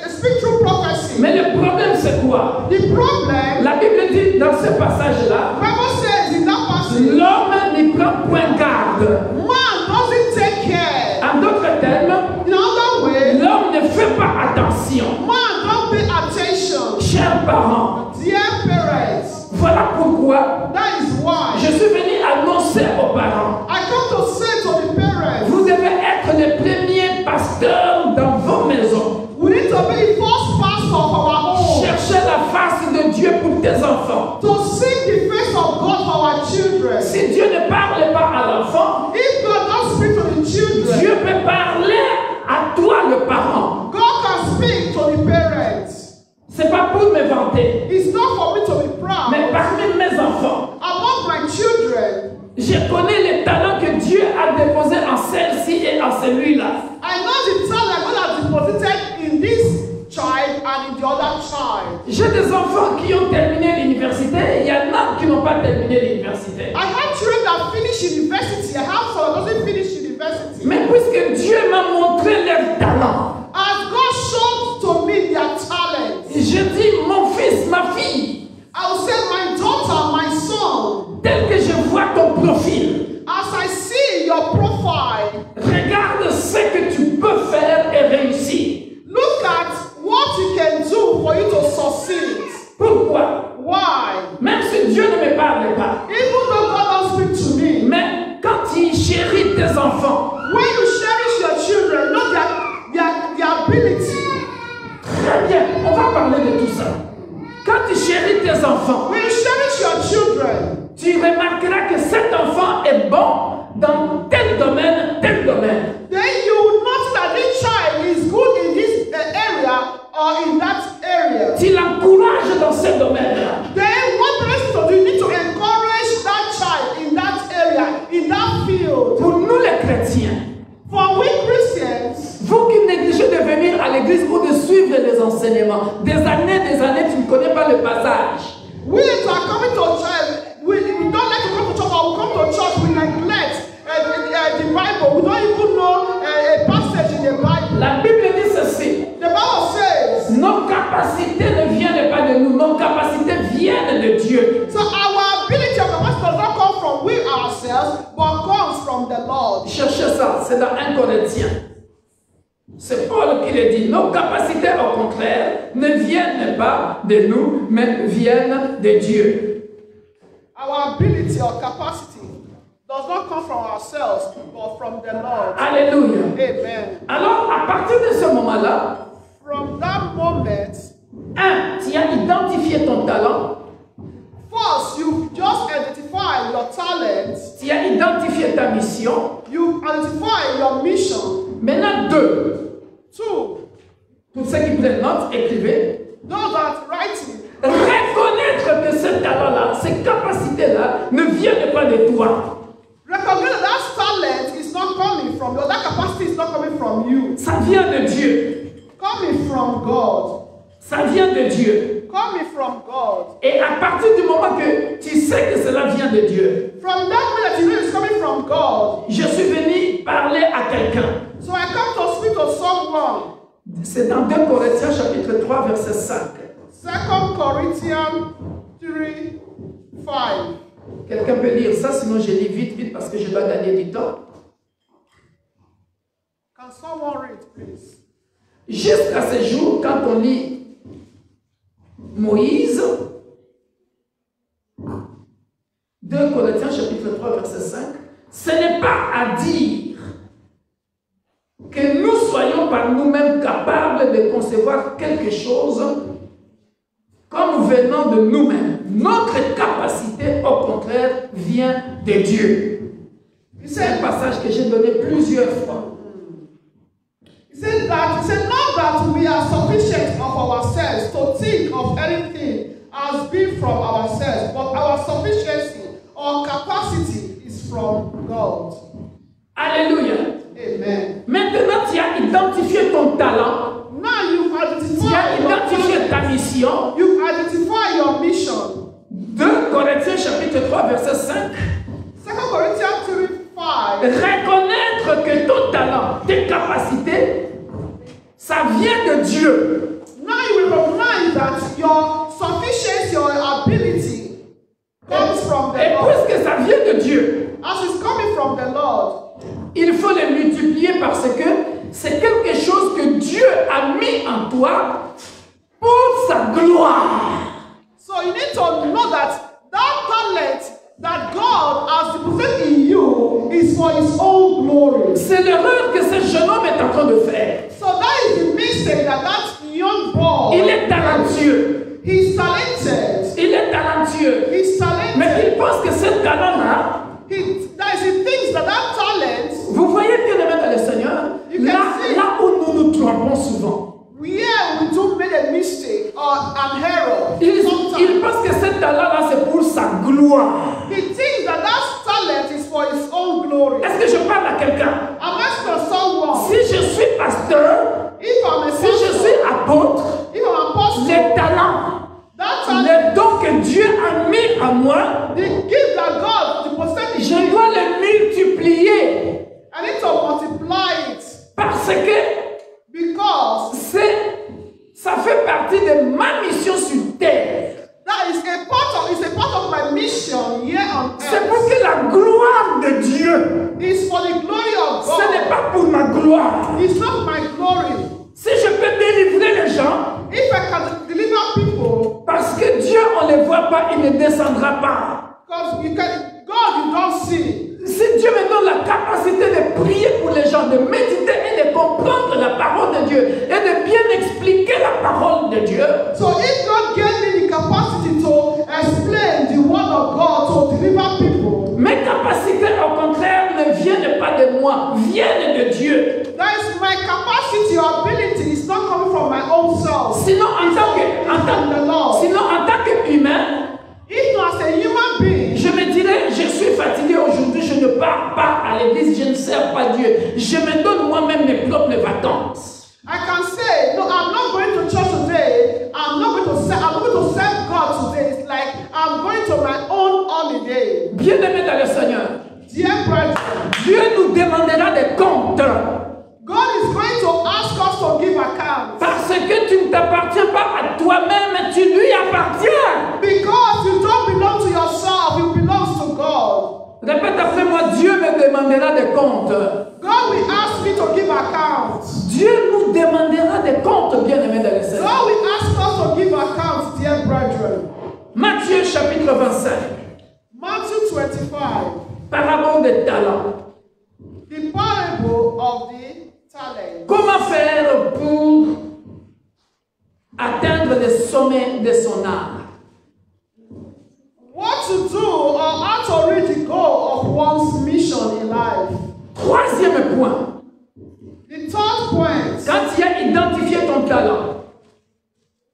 speak through prophecy. Mais le problème c'est quoi? The problem, La Bible dit dans ce passage-là, Bible says in that passage, l'homme n'y prend point garde. man doesn't take care. En d'autres termes, In another way, l'homme ne fait pas attention. man don't pay attention. Chers parents, Dear parents, voilà pourquoi that is why je suis venu annoncer aux parents. I come to say to the parents, Vous devez être les premiers pasteurs dans vos maisons. we need to be the first pastor of our home. Cherchez la face de Dieu pour tes enfants. To seek the face of God for our children. Si Dieu ne parle pas à l'enfant, If God don't speak to the children, Dieu peut parler à toi le parent. God can speak to the parents. C'est pas pour me vanter, It's not for me to be proud. mais parmi mes enfants, Among my children, je connais les talents que Dieu a déposés en celle-ci et en celui-là. I know the talent God has deposited in this child and in the other child. J'ai des enfants qui ont terminé l'université et il y en a qui n'ont pas terminé l'université. I have children that finish university. I have some that doesn't finish university. university. Mais puisque Dieu m'a montré leur talent, As God showed to me their talent, je dis mon fils, ma fille, I will say, my daughter, my son, tel que je vois ton profil, as I see your profile, regarde ce que tu peux faire et réussir. look at what you can do for you to succeed. Pourquoi? Why? Même si Dieu ne me parle pas, Even though God don't speak to me, mais quand il chérit tes enfants, when you cherish your children, know their ability. très bien, on va parler de tout ça. Quand tu chéris tes enfants, When you cherish your children, tu remarqueras que cet enfant est bon dans tel domaine, then you will notice that this child is good in this area or in that area. Tu l'encourages dans ce domaine-là. Then what needs to do? You need to encourage that child in that area, in that field. Pour nous les chrétiens, For we Christians, vous qui négligez de venir à l'église ou de suivre les enseignements, des années, tu ne connais pas le passage. we are coming to church. We don't like to come to church, or we come to church, we neglect the Bible. We don't even know a passage in the Bible. La Bible dit ceci. The Bible says, Nos capacités ne viennent pas de nous, nos capacités viennent de Dieu. so our ability of capacity does not come from we ourselves, but comes from the Lord. Cherchez ça, c'est dans 1 Corinthiens. C'est Paul qui le dit. Nos capacités, au contraire, ne viennent pas de nous, mais viennent de Dieu. Our ability or capacity does not come from ourselves, but from the Lord. Alléluia. Amen. Alors, à partir de ce moment-là, From that moment, tu as identifié ton talent, first you just identify your talent, tu as identifié ta mission. you identify your mission. Maintenant, 2. Two, Pour ceux qui prennent note, écrivez. those that writing, Reconnaître que ce talent-là, ces capacités-là, ne viennent pas de toi. recognize that talent is not coming from you, that capacity is not coming from you, Ça vient de Dieu. coming from God. Ça vient de Dieu. Coming from God. Et à partir du moment que tu sais que cela vient de Dieu, From that way that you know it's coming from God, je suis venu parler à quelqu'un. so I come to speak to someone. C'est dans 2 Corinthiens chapitre 3 verset 5. 2 Corinthians 3, 5. Quelqu'un peut lire ça, sinon je lis vite parce que je dois gagner du temps. Can someone read, please? Jusqu'à ce jour, quand on lit Moïse, 2 Corinthiens chapitre 3 verset 5, ce n'est pas à dire que nous soyons par nous-mêmes capables de concevoir quelque chose comme venant de nous-mêmes. Notre capacité, au contraire, vient de Dieu. C'est un passage que j'ai donné plusieurs fois. He said not that we are sufficient of ourselves to think of anything as being from ourselves, but our sufficiency or capacity is from God. Alléluia. Amen. Maintenant, tu as identifié ton talent, Now you've tu as identified your identifié talent. ta mission. You've identified your mission. 2 Corinthiens chapitre 3 verset 5. 2 Corinthians 3, 5. Reconnaître que ton talent, tes capacités, ça vient de Dieu. Now you recognize that your sufficiency or ability comes from the Et Lord. puisque ça vient de Dieu, As it's coming from the Lord, il faut les multiplier parce que c'est quelque chose que Dieu a mis en toi pour sa gloire. so you need to know that talent that God has deposited in you is for His own glory. C'est l'erreur que ce jeune homme est en train de faire. So that is the mistake that young boy, Il est talentueux. he's talented. Il est talentueux. He's Mais talented. il pense que ce talent-là, He thinks that talent, vous voyez bien le dans le Seigneur, là où nous nous trompons souvent. yeah, we do make a mistake or an error. Il Sometimes. pense que ce talent-là, c'est pour sa gloire. He thinks that talent is for his own glory. Est-ce que je parle à quelqu'un? I'm asking someone, Si je suis pasteur, if I'm a si je suis apôtre, if I'm an apostle, les talents, that talent, les dons que Dieu a mis en moi, the gift that God deposited in je me, dois les multiplier I need to descendra pas. Because God you don't see. Si Dieu me donne la capacité de prier pour les gens, de méditer et de comprendre la parole de Dieu et de bien expliquer la parole de Dieu. So if God gave me the capacity to explain the word of God, to deliver people, Mes capacités, au contraire, ne viennent pas de moi, viennent de Dieu. that is my capacity or ability is not coming from my own self. Sinon, en tant qu'humain, If not as a human being, je me dirais, je suis fatigué aujourd'hui, je ne pars pas à l'église, je ne sers pas Dieu. Je me donne moi-même mes propres vacances. I can say, no, I'm not going to church today. I'm going to serve God today. It's like I'm going to my own holiday. Bien-aimés dans le Seigneur, Dear brethren, Dieu nous demandera des comptes. God is going to ask us to give account. Parce que tu ne t'appartiens pas à toi-même, tu lui appartiens. Because you don't belong to yourself, you belong to God. Répète après moi, Dieu me demandera des comptes. God will ask me to give account. Dieu nous demandera des comptes, bien-aimés dans le Seigneur. God will ask us to give account, dear brethren. Matthieu chapitre 25, Matthew 25, parabole des talents. the parable of the talent. Comment faire pour atteindre le sommet de son âme? What to do or how to reach the goal of one's mission in life. Troisième point, The third point. quand tu as identifié ton talent,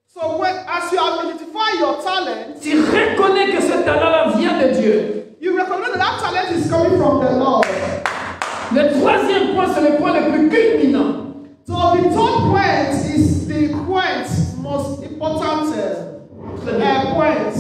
So as you have identified your talent, tu reconnais que ce talent-là vient de Dieu. you recognize that talent is coming from the Lord. Le troisième point, c'est le point le plus culminant. So the third point is the point most important point.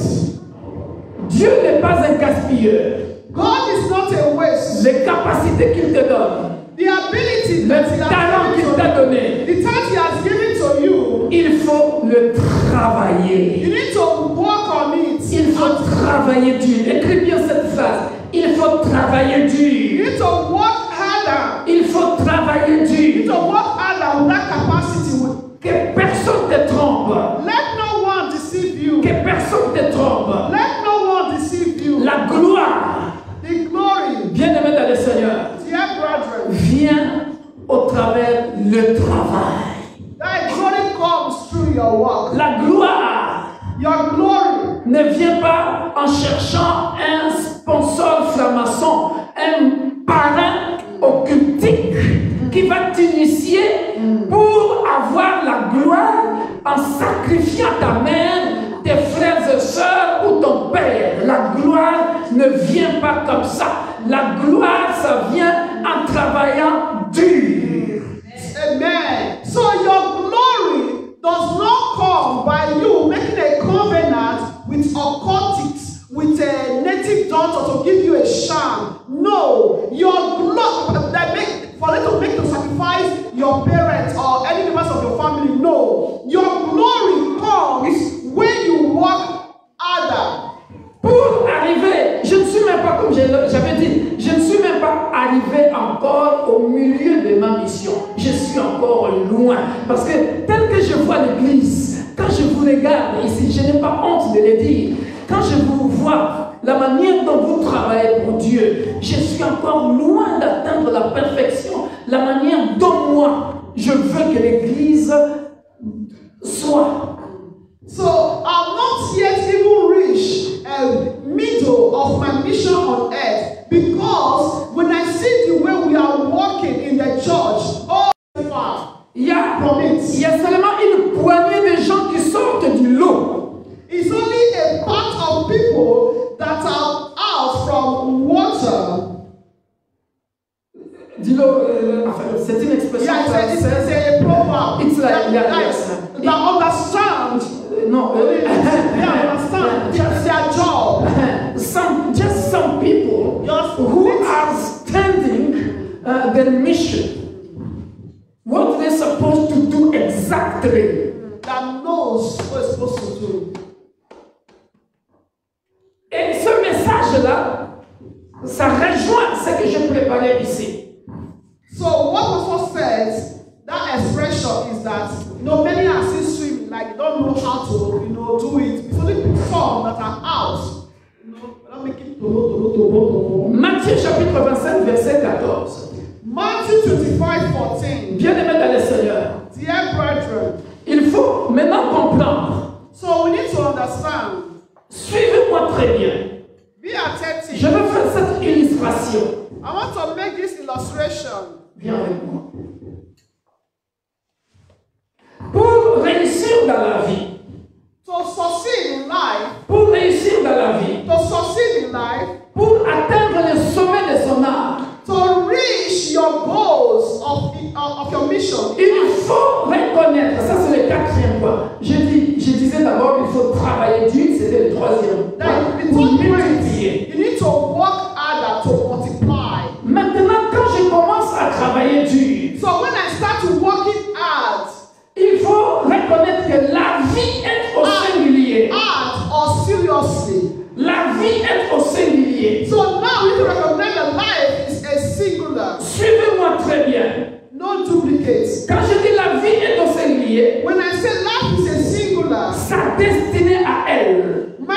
Dieu n'est pas un gaspilleur. God is not a waste. Les capacités qu'il te donne, The ability le that He has talent qu'il given t'a to you, donné, the talent He has given to you, il faut le you travailler. need to work on it. Il faut travailler dur. Écris bien cette phrase. Il faut travailler You dur. need to work harder. Il faut travailler You need dur. to work harder with that capacity. Que personne te trompe. Let no one deceive you. Que personne te trompe. Let no one deceive you. La gloire, The glory, bien-aimé dans le Seigneur, dear brethren, vient au travers le travail. that glory comes through your work. La gloire Your glory ne vient pas en cherchant un sponsor franc-maçon, un parrain occultique qui va t'initier pour avoir la gloire en sacrifiant ta mère, tes frères et sœurs ou ton père. La gloire ne vient pas comme ça. La gloire, ça vient en travaillant dur. Amen. So your glory does not come by you making a covenant with occultics, with a native doctor to give you a sham. No, your glory for them to make to sacrifice your parents or any members of your family. No, your glory comes when you work harder. Pour arriver, je ne suis même pas, comme j'avais dit, je ne suis même pas arrivé encore au milieu de ma mission. Je suis encore loin. Parce que tel que je vois l'église, quand je vous regarde ici, je n'ai pas honte de le dire, quand je vous vois, la manière dont vous travaillez pour Dieu, je suis encore loin d'atteindre la perfection, la manière dont moi, je veux que l'église soit. So I'm not yet even reached a middle of my mission on earth, because when I see the way we are working in the church, all far Il y a from it. seulement une poignée de gens qui sortent du lot. It's only a part of people that are out from water. Dis-le, c'est une expression Yeah, it's française. a proverb. It's like, that understand. No, They understand. It's their job. just some people who are standing their mission. What they're supposed to do exactly. That knows what it's supposed to do. Et ce message-là, ça rejoint ce que j'ai préparé ici. So what also says, that expression is that, many are still swimming, like they don't know how to, do it. It's only some that are out understand. Suivez-moi très bien. Be attentive. Je vais faire cette illustration. I want to make this illustration. Viens avec moi. Pour réussir dans la vie, To succeed in life, pour réussir dans la vie, to succeed in life, pour atteindre le sommet de son art, to reach your goals of your mission, il faut reconnaître, ça c'est le quatrième point. Je disais d'abord qu'il faut travailler dur, c'était le troisième point. that the Pour third point, multiplier. you need to work harder to multiply. Maintenant, quand je commence à travailler dur, So when I start to working hard, il faut reconnaître que la vie est au singulier. hard or seriously. La vie est au singulier. So now we need to recognize that life is a singular, Suivez-moi très bien. no duplicates. Quand je dis la vie est au singulier, When I say life is a singular, sa destinée à elle my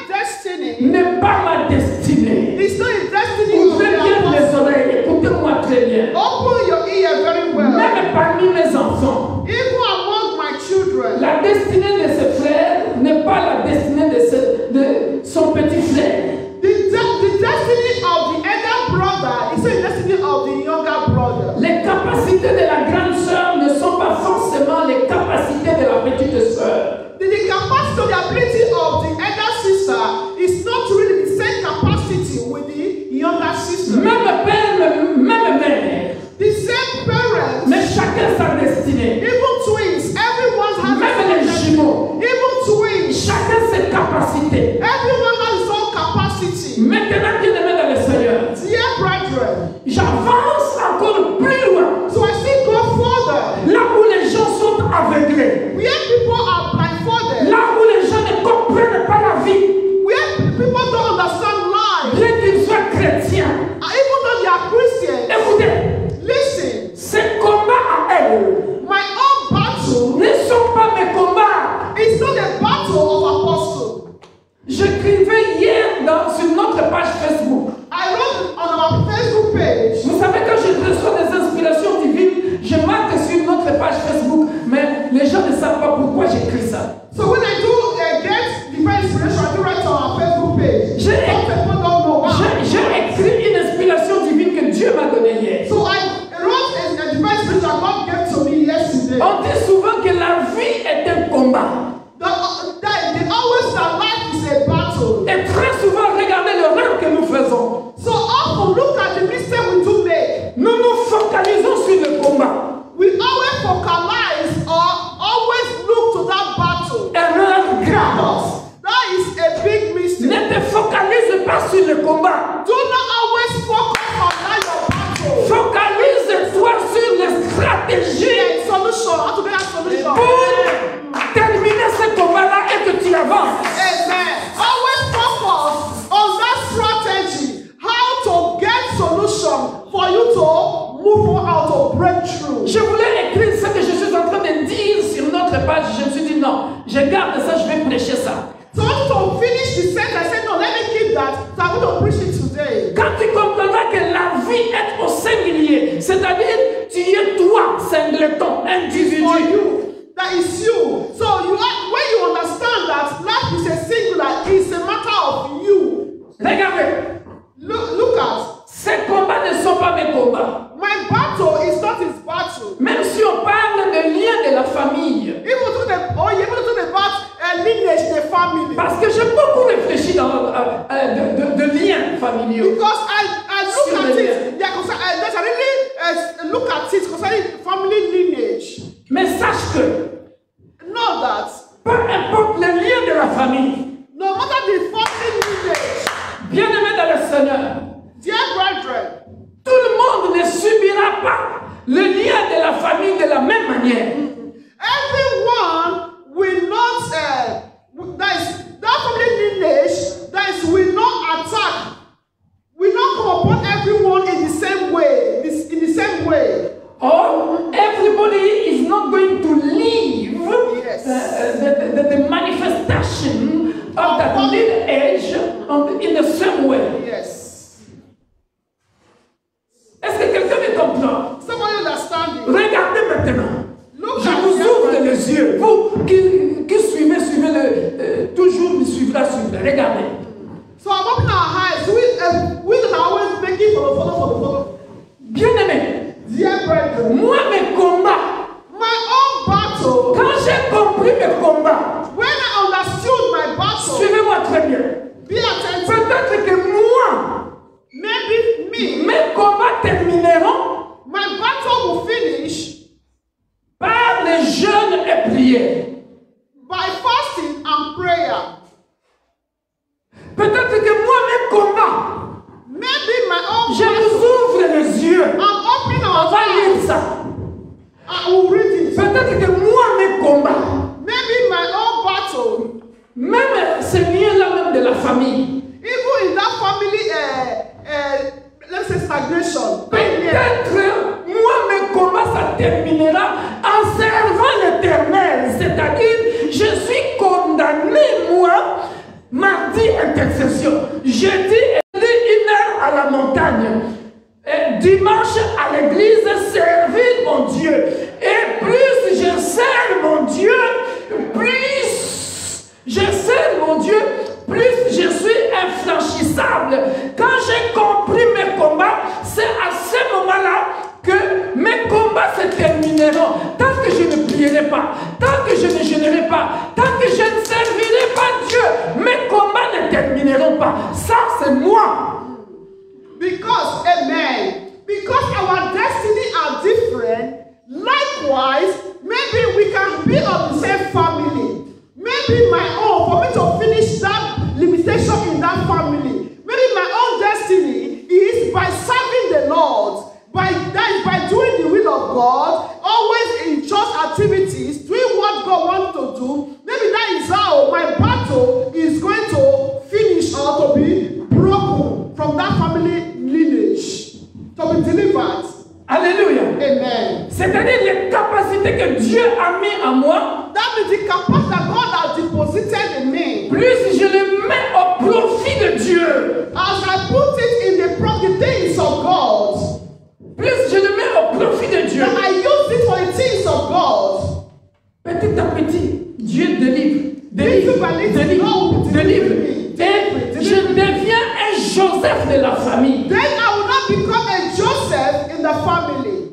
destiny n'est pas ma destinée. is not a destiny of Ouvrez bien the les apostle. oreilles, écoutez-moi très bien. Open your ear very well. Même parmi mes enfants, Even among my children, la destinée de ce frère n'est pas la destinée de son petit frère. the destiny of the elder brother is the destiny of the younger brother. Les capacités de la grande sœur ne sont pas forcément les capacités de la petite sœur. The capacity, the ability of the elder sister is not really the same capacity with the younger sister. Même père, même mère, The same parents, mais chacun sa destinée. even twins, everyone has Même his les own destiny. jumeaux, Even twins, chacun ses capacités. everyone has his own capacity. Maintenant, bien aimé dans le Seigneur, Dear brethren, j'avance encore plus loin. so I still go further. Là où les gens sont aveuglés, Where people are blindfolded, là où les gens ne comprennent pas la vie, where people don't understand life, bien qu'ils soient chrétiens. and even though they are Christians, Écoutez, listen, ces combats à elles my own battle ne sont pas mes combats. is not a battle of apostles. J'écrivais hier sur notre page Facebook. I wrote on our Facebook page. Vous savez, quand je reçois des inspirations divines, je marque sur notre page Facebook, mais les gens ne savent pas pourquoi j'écris ça. So when I do get divine inspiration, I do write on our Facebook page. J'ai Some people don't know why. écrit une inspiration divine que Dieu m'a donnée hier. So I wrote a divine inspiration God gave to me yesterday. On dit souvent que la vie est un combat. They always say life is a battle. Et très souvent, regardez l'erreur que nous faisons. So often look at the mistake we do make. Nous nous focalisons sur le combat. We always focalize or always look to that battle. Erreur grave. That is a big mistake. Ne te focalise pas sur le combat. Do not always focus on that your battle. Focalise-toi sur les stratégies Yeah, solution. How to get a solution. pour terminer ce combat-là et que tu avances. Amen. Always focus on that strategy. How to get solution for you to move on, how to break through. Je voulais écrire ce que je suis en train de dire sur notre page. Je me suis dit non, je garde ça, je vais prêcher ça. So to finish the sentence, I said no, let me keep that. So I'm going to preach it today. Quand tu comprendras que la vie est au singulier, c'est-à-dire tu es toi, singleton, individu. For you, that is you. So when you understand that life is a singular, it's a matter of you. Regardez, Look at ces combats ne sont pas mes combats. my battle is not his battle. Même si on parle de liens de la famille. Even to the about lineage in the family. Parce que j'ai beaucoup réfléchi dans de liens familiaux. Because I look at it, there's a really look at it concerning family lineage. Mais sache que, Know that peu importe le lien de la famille, no matter the family lineage, bien aimé dans le Seigneur, dear brethren, tout le monde ne subira pas le lien de la famille de la même manière. everyone will not that family lineage will not attack, will not come upon everyone in the same way, in the same way. Or, everybody is not going to live Yes. the manifestation of that lineage in the same way. Yes. Est-ce que quelqu'un me comprend? Somebody understanding. Regardez maintenant. Look Je at vous your ouvre brethren. les yeux. Vous qui suivez prière. by fasting and prayer. Peut-être que moi, mes combats, Maybe my own je vous ouvre les yeux. I'm opening On our va lire eyes. ça. I will read it. Peut-être que moi, mes combats, Maybe my own battle, même ce lien-là même de la famille, even in that family, let's say stagnation. peut-être moi, mes combats, ça terminera en servant l'Éternel. C'est-à-dire, je suis condamné, moi, mardi, intercession. Jeudi, 1 heure à la montagne. Et dimanche à l'église, servir mon Dieu. Et plus je sers mon Dieu, plus je sers mon Dieu, plus je suis infranchissable. Quand j'ai compris mes combats, c'est à ce moment-là que mes combats se termineront. Tant que je ne prierai pas, tant que je ne jeûnerai pas, tant que je ne servirai pas Dieu, mes combats ne termineront pas. Ça, c'est moi. Because, amen, because our destiny are different, likewise, maybe we can be of the same family. Maybe my own, for me to finish that limitation in that family, maybe my own destiny is by serving the Lord, by doing the will of God, always in church activities, doing what God wants to do. Maybe that is how my battle is going to finish or to be broken from that family lineage, to be delivered. Alléluia. Amen. C'est-à-dire les capacités que Dieu a mis en moi, That means the capacity that God has deposited in me. plus je le mets au profit de Dieu, As I put it in the things of God, plus je le mets au profit de Dieu, that I use it for the things of God. petit à petit, Dieu délivre, Little by little, délivre, God délivre. deliver me. Et je deviens un Joseph de la famille. Then I will not become a Joseph in the family.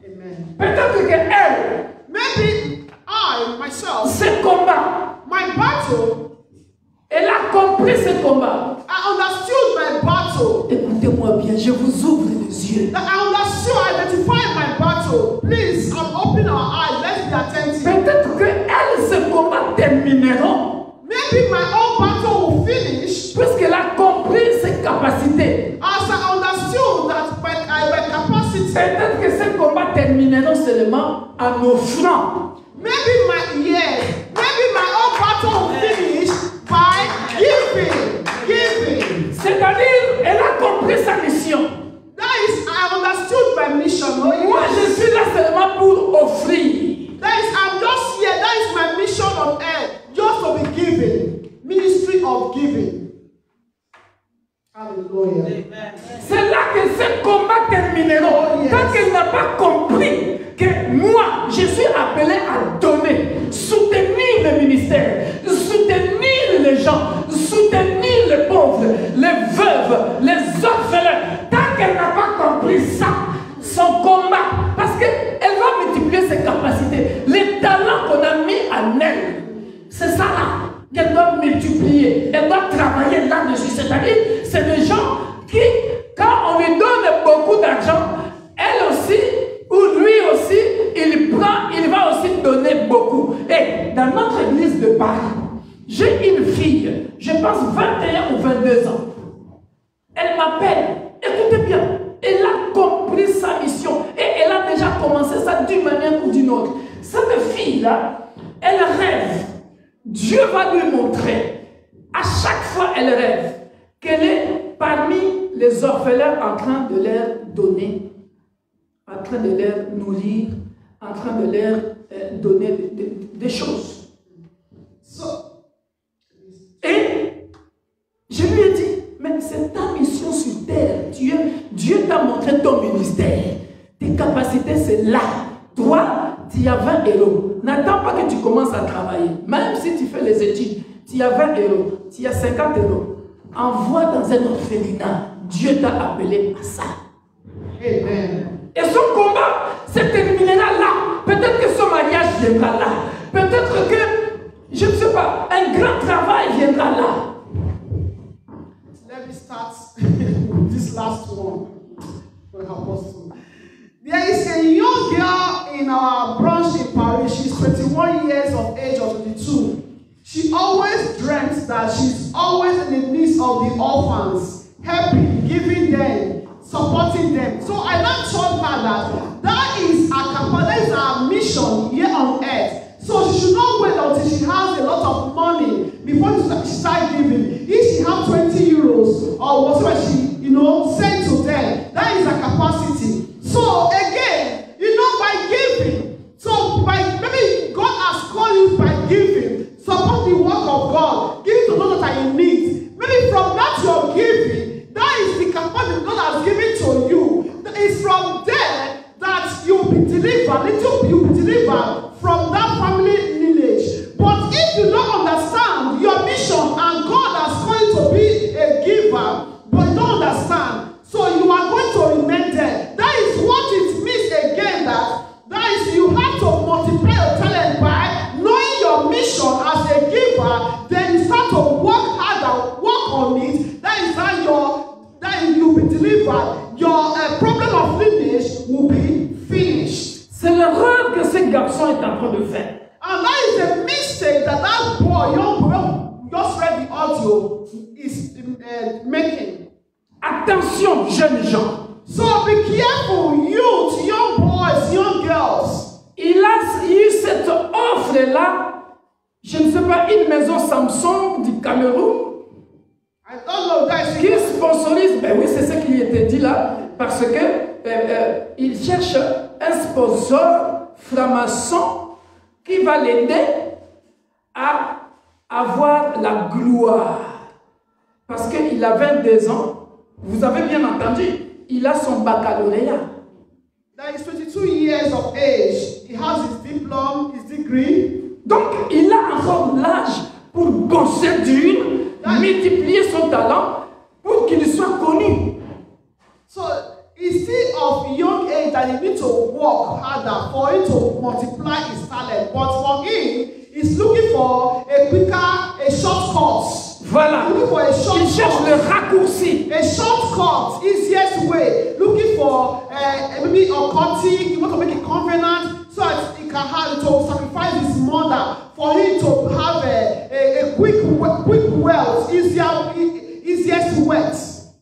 Amen. Peut-être qu'elle, Maybe I, myself, ce combat, my battle, elle a compris ce combat. I understood my battle. Écoutez-moi bien, je vous ouvre les yeux. That I understood, I identified my battle. Please, open our eyes. Let's be attentive. Peut-être qu'elle, ce combat termineront. Maybe my own battle will finish Puisqu'elle a compris ses capacités. as I understood that my capacity. Peut-être que ces combats termineront seulement en offrant. Maybe my own battle will finish by giving. C'est-à-dire, elle a compris sa mission. That is, I understood my mission. Oh, Moi, je suis là seulement pour offrir. That is, I'm just here. That is my mission on earth. Just to be giving. Ministry of giving. Hallelujah. C'est là que ces combats termineront. Oh, yes. Tant qu'elle n'a pas compris que moi, je suis appelé à donner, soutenir le ministère, soutenir les gens, soutenir les pauvres, les veuves, les orphelins. Tant qu'elle n'a pas compris ça, son combat, parce qu'elle va multiplier ses capacités, les talents qu'on a mis en elle, c'est ça là qu'elle doit multiplier, elle doit travailler là-dessus. C'est-à-dire, c'est des gens qui, quand on lui donne beaucoup d'argent, elle aussi, ou lui aussi, il va aussi donner beaucoup. Et dans notre église de Paris, j'ai une fille, je pense 21 ou 22 ans. Elle m'appelle, écoutez bien, elle a compris sa mission et elle a déjà commencé ça d'une manière ou d'une autre. Cette fille-là, elle rêve. Dieu va lui montrer, à chaque fois elle rêve, qu'elle est parmi les orphelins en train de leur donner, en train de leur nourrir, en train de leur donner des choses. Et je lui ai dit, mais c'est ta mission sur terre. Dieu t'a montré ton ministère. Tes capacités, c'est là. Toi, tu as 20 euros. N'attends pas que tu commences à travailler. Même si tu fais les études, tu as 20 euros, tu as 50 euros. Envoie dans un orphelinat. Dieu t'a appelé à ça. Amen. Et son combat se terminera là. Peut-être que son mariage viendra là. Peut-être que, je ne sais pas, un grand travail viendra là. Let me start with this last one for Apostle. There is a young girl in our branch in Paris. She's 21 years of age or 22. She always dreams that she's always in the midst of the orphans, helping, giving them, supporting them. So I now told her that is our mission here on earth. So she should not wait until she has a lot of money before she start giving. If she has 20 euros or whatever she, send to them, that is her capacity. So again, by giving, so by maybe God has called you by giving, support the work of God, give it to those that are in need. Maybe from that you're giving, that is the capacity God has given to you. It's from there that you'll be delivered, you'll be delivered from that family lineage. But if you don't understand your mission and God has called you to be a giver, but you don't understand, so you are going to remain there. That is what it means again, that is you have to multiply your talent by knowing your mission as a giver, then you start to work harder, work on it. That is how you'll be delivered. Your problem of lineage will be finished. C'est l'erreur que ce garçon est en train de faire. And that is a mistake that boy, young boy, just read the audio, is making. Attention, jeunes gens. So be careful, youth, young boys, young girls. Il a eu cette offre-là, je ne sais pas, une maison Samsung du Cameroun I don't know that qui sponsorise, ben oui, c'est ce qui était dit là, parce que il cherche un sponsor franc-maçon qui va l'aider à avoir la gloire. Parce qu'il a 22 ans, vous avez bien entendu, il a son baccalauréat. That is 22 years of age. He has his diploma, his degree. Donc, il a encore l'âge pour bosser dur, multiplier son talent pour qu'il soit connu. So, he's still of young age that he needs to work harder for him to multiply his talent. But for him, he's looking for a shortcut. Voilà. Il cherche le raccourci. A shortcut, easiest way. Looking for maybe a cutting. He wants to make a covenant so that he can have to sacrifice his mother for him to have a quick wealth, easiest wealth.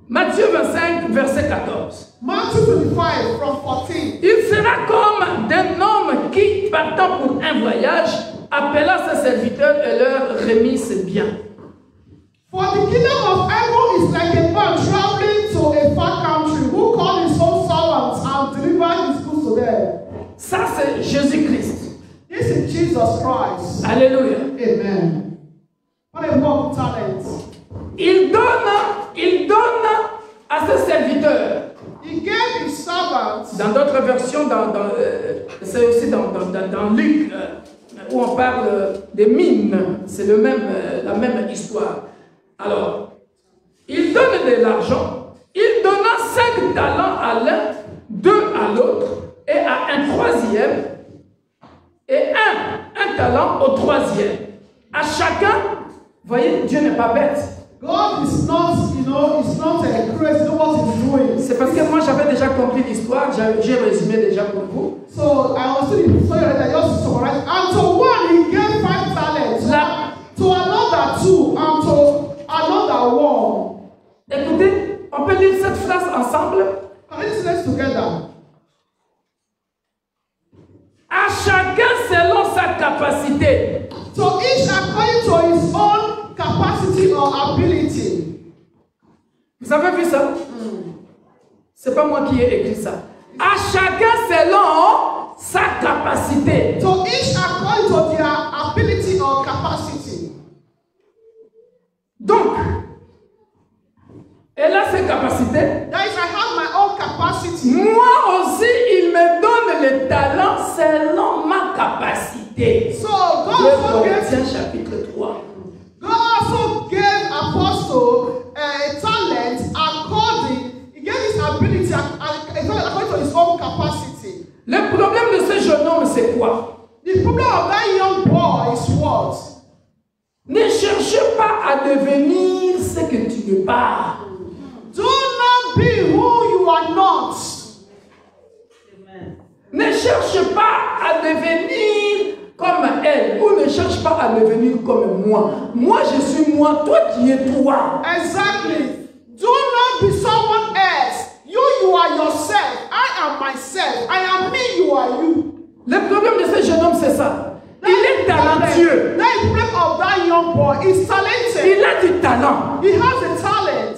Matthieu 25, verset 14. Matthew 25 from 14. Il sera comme d'un homme qui, partant pour un voyage, appela ses serviteurs et leur remit ses biens. For the kingdom of heaven is like a man traveling to a far country who called his own servants and delivered his goods to them. Ça, c'est Jésus-Christ. This is Jesus Christ. Alléluia. Amen. What a work of talent. Il donne à ses serviteurs. He gave his servants. Dans d'autres versions, c'est aussi dans Luc, où on parle des mines. C'est la même histoire. Alors, il donne de l'argent. Il donna 5 talents à l'un, 2 à l'autre, et à un troisième, et un talent au troisième. À chacun, vous voyez, Dieu n'est pas bête. God is not, it's not a crazy, know what he's doing. C'est parce que moi j'avais déjà compris l'histoire, j'ai résumé déjà pour vous. So I was still that I just summarize. And to one he gave 5 talents, to another 2, and to another 1. Écoutez, on peut lire cette phrase ensemble. Let's together. À chacun selon sa capacité. So each according to his own capacity or ability. Vous avez vu ça? C'est pas moi qui ai écrit ça. À chacun selon sa capacité. So each according to their ability or capacity. Donc, elle a ses capacités. That is, I have my own capacity. Moi aussi, il me donne le talent selon ma capacité. So God chapitre 3. God also gave Apostle a talent according, he gave his ability according to his own capacity. Le problème de ce jeune homme, c'est quoi? The problem of that young boy is what? Ne cherche pas à devenir ce que tu n'es pas. Do not be who you are not. Ne cherche pas à devenir comme elle, ou ne cherche pas à devenir comme moi. Moi, je suis moi, toi qui es toi. Exactly. Do not be someone else. You are yourself. I am myself. I am me, you are you. Le problème de ce jeune homme, c'est ça. Il est talentueux. The problem of that young boy is talented. Il a du talent. He has a talent.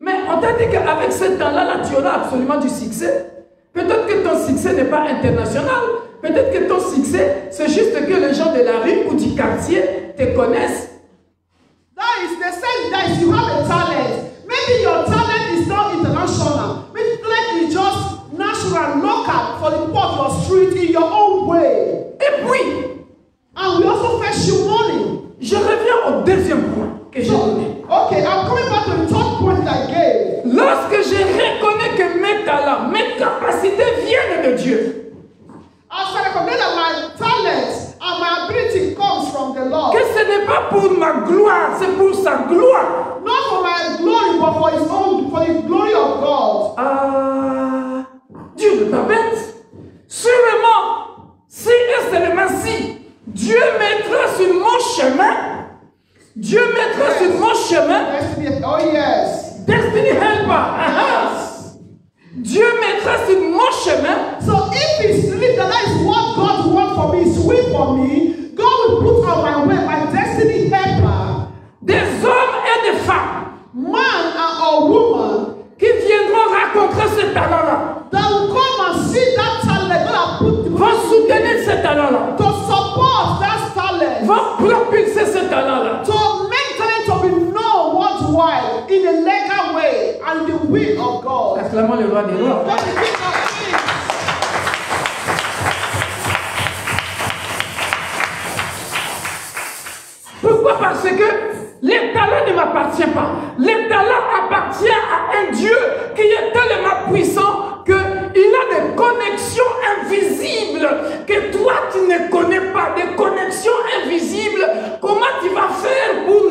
Mais on t'a dit qu'avec ce talent-là, tu auras absolument du succès. Peut-être que ton succès n'est pas international. Peut-être que ton succès, c'est juste que les gens de la rue ou du quartier te connaissent. That is the sense that you have a talent. Maybe your talent is not international. Maybe talent is just natural, local, for the people of your street in your own way. Et puis, and we also fetch you money. Je reviens au deuxième point que j'ai donné. Okay, I'm coming back to the third point I gave. Lorsque je reconnais que mes talents, mes capacités viennent de Dieu. As I recognize that my talent and my ability comes from the Lord. Que ce n'est pas pour ma gloire, c'est pour sa gloire. Not for my glory, but for His own, for the glory of God. Ah, Dieu ne t'embête. Sûrement, si et seulement si Dieu mettra sur mon chemin, Dieu mettra sur mon chemin. Destiny, oh yes. Destiny helper. Yes. Dieu mettra sur mon chemin. So if it's really that is what God wants for me, is will for me, God will put on my way my destiny helper. Des hommes et des femmes. Man and a woman. Qui viendront rencontrer ce talent-là. That will come and see that talent. God will put vont soutenir ce talent-là. To support that talent. Vont propulser ce talent-là. To make talent to be known worldwide in a legal way and the will of God. Acclamons le roi des rois. Pourquoi? Parce que les talents ne m'appartiennent pas. Les talents appartiennent à un Dieu qui est tellement puissant qu'il a des connexions invisibles que toi tu ne connais pas. Des connexions invisibles. Comment tu vas faire pour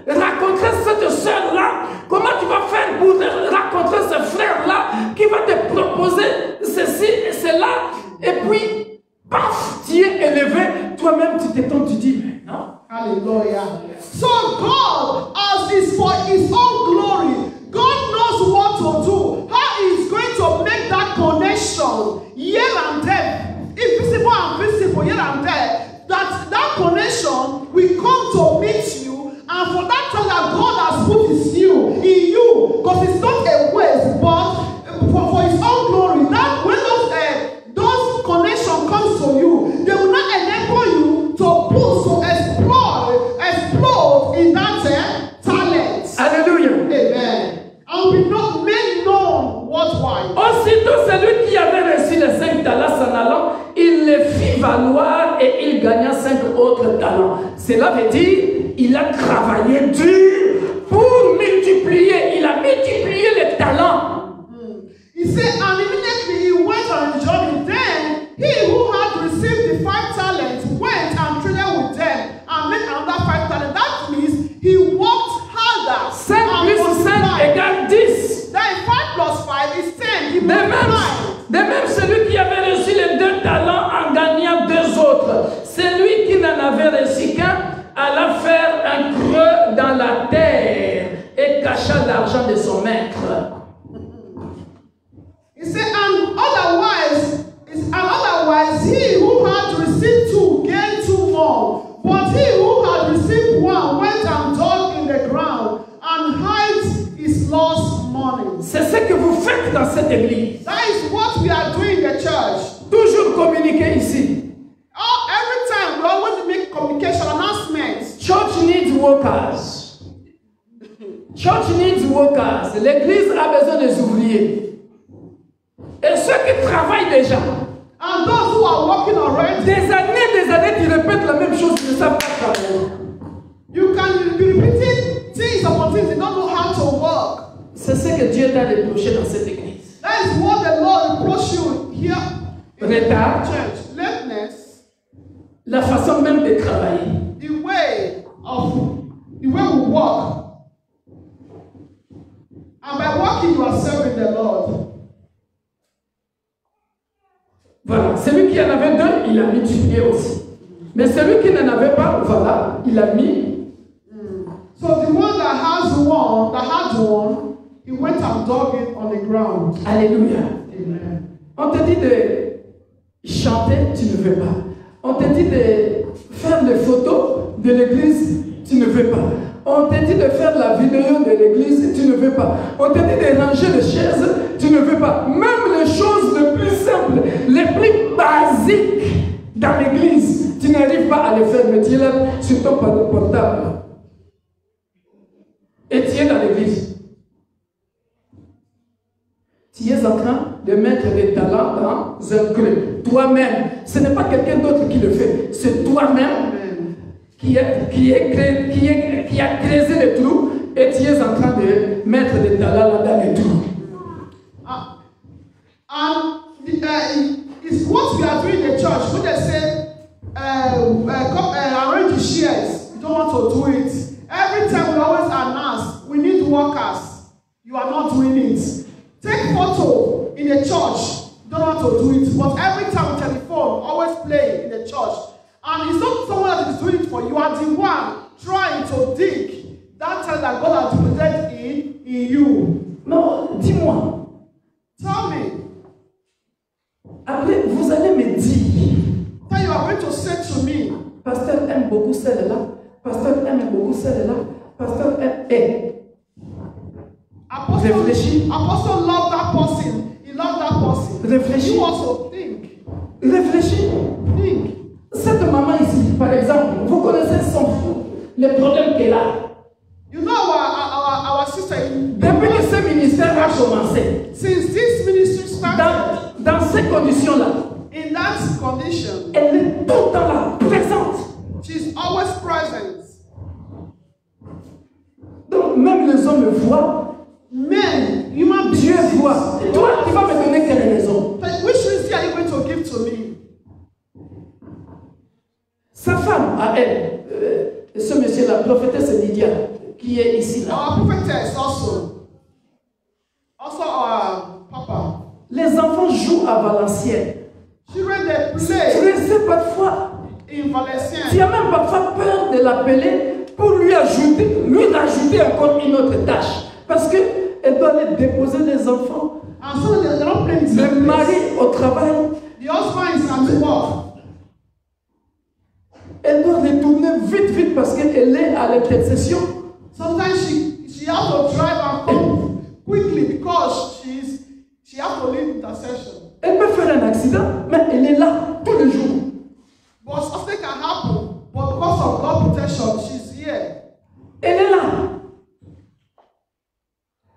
rencontrer cette soeur-là? Comment tu vas faire pour rencontrer ce frère-là qui va te proposer ceci et cela? Et puis, paf, tu es élevé. Toi-même, tu t'étonnes, tu dis, mais non. Hallelujah. So God, as is for His own glory, God knows what to do. How He is going to make that connection here and there, invisible and visible here and there. That connection will come to meet you, and for that time that God has put in you, because it's not a waste, but for His own glory. That when those connections comes to you, they will not enable you to push, to explode in that talent. Alléluia. Amen. And be not made known worldwide. Aussitôt, celui qui avait reçu les 5 talents s'en allant, il les fit valoir et il gagna 5 autres talents. Cela veut dire, il a travaillé dur pour multiplier. Il a multiplié les talents. He said, and immediately he went on a journey. Then he who had received the 5 talents went and traded with them and made another 5 talents. That means he worked harder. 5 plus 5 égale 10. Then 5 plus 5 is 10. He multiplied. De même, celui qui avait reçu les 2 talents en gagnant 2 autres. Celui qui n'en avait reçu qu'un alla faire un creux dans la terre et cacha l'argent de son maître. He said, and otherwise he who had received 2 gained 2 more. But he who had received 1 went and dug in the ground and hid his lost money. C'est ce que vous faites dans cette église. That is what we are doing in the church. Toujours communiquer ici. Every time we always make communication announcements. Church needs workers. Church needs workers. L'église a besoin des ouvriers. Et ceux qui travaillent déjà. And those who are working already. Des années, tu répètes la même chose, ils ne savent pas travailler. You can be repeating things upon things, they don't know how to work. C'est ce que Dieu t'a reproché dans cette église. That is what the Lord reproached you here in Retard. the church. Lateness. La façon même de travailler. The way we work. And by walking, you are serving the Lord. Voilà. Celui qui en avait deux, il a mis du pied aussi. Mais celui qui n'en avait pas, voilà, il a mis. So the one that had one, he went and dug it on the ground. Alléluia. Amen. On te dit de chanter, tu ne veux pas. On te dit de faire des photos de l'église, tu ne veux pas. On te dit de faire la vidéo de l'église, tu ne veux pas. On te dit de ranger les chaises, tu ne veux pas. Même les choses les plus simples, les plus basiques dans l'église, tu n'arrives pas à les faire. Mais tu es là sur ton portable. Et tu es dans l'église. Tu es en train de mettre des talents dans un creux. Toi-même. Ce n'est pas quelqu'un d'autre qui le fait. C'est toi-même qui a creusé les trous et tu es en train de mettre des talents dans les trous. It's what we are doing in the church. When they say, arrange the shares, you don't want to do it. Every time we always announce, we need workers. You are not doing it. Take photo in the church. You don't want to do it. But every time telephone, always play in the church. And it's not someone that is doing it for you. You are the one trying to dig that time that God has deposited in you. Non, dis-moi. Tell me. Après, vous allez me dire. Then you are going to say to me. Pasteur aime beaucoup celle-là. Pasteur aime beaucoup celle-là. Pasteur aime. Apostle loved that person. He loved that person. Réfléchis. You also think. Réfléchis. Think. Cette maman ici, par exemple, vous connaissez les problèmes qu'elle a. You know our sister. Depuis que ce ministère a commencé. Since this ministry started. Dans ces conditions-là. In that condition. Elle est tout le temps là, présente. She's always present. Donc même les hommes voient. Men, human beings. Dieu voit. Et toi, tu vas me donner quelle raison? Which reason are you going to give to me? Sa femme, à elle, ce monsieur, la prophétesse Lydia, qui est ici là. Our prophetess also our papa. Les enfants jouent à Valenciennes. Children they play. Tu sais parfois. In Valenciennes. Tu as même parfois peur de l'appeler pour lui rajouter encore une autre tâche. Parce qu'elle doit aller déposer les enfants. And so they don't play in le mari au travail. The husband is at work. Elle doit retourner vite parce qu'elle est à l'intercession. Sometimes she has to drive and come quickly because she has to lead intercession. Elle peut faire un accident, mais elle est là tous les jours. But something can happen, but because of God's protection, she's here. Elle est là.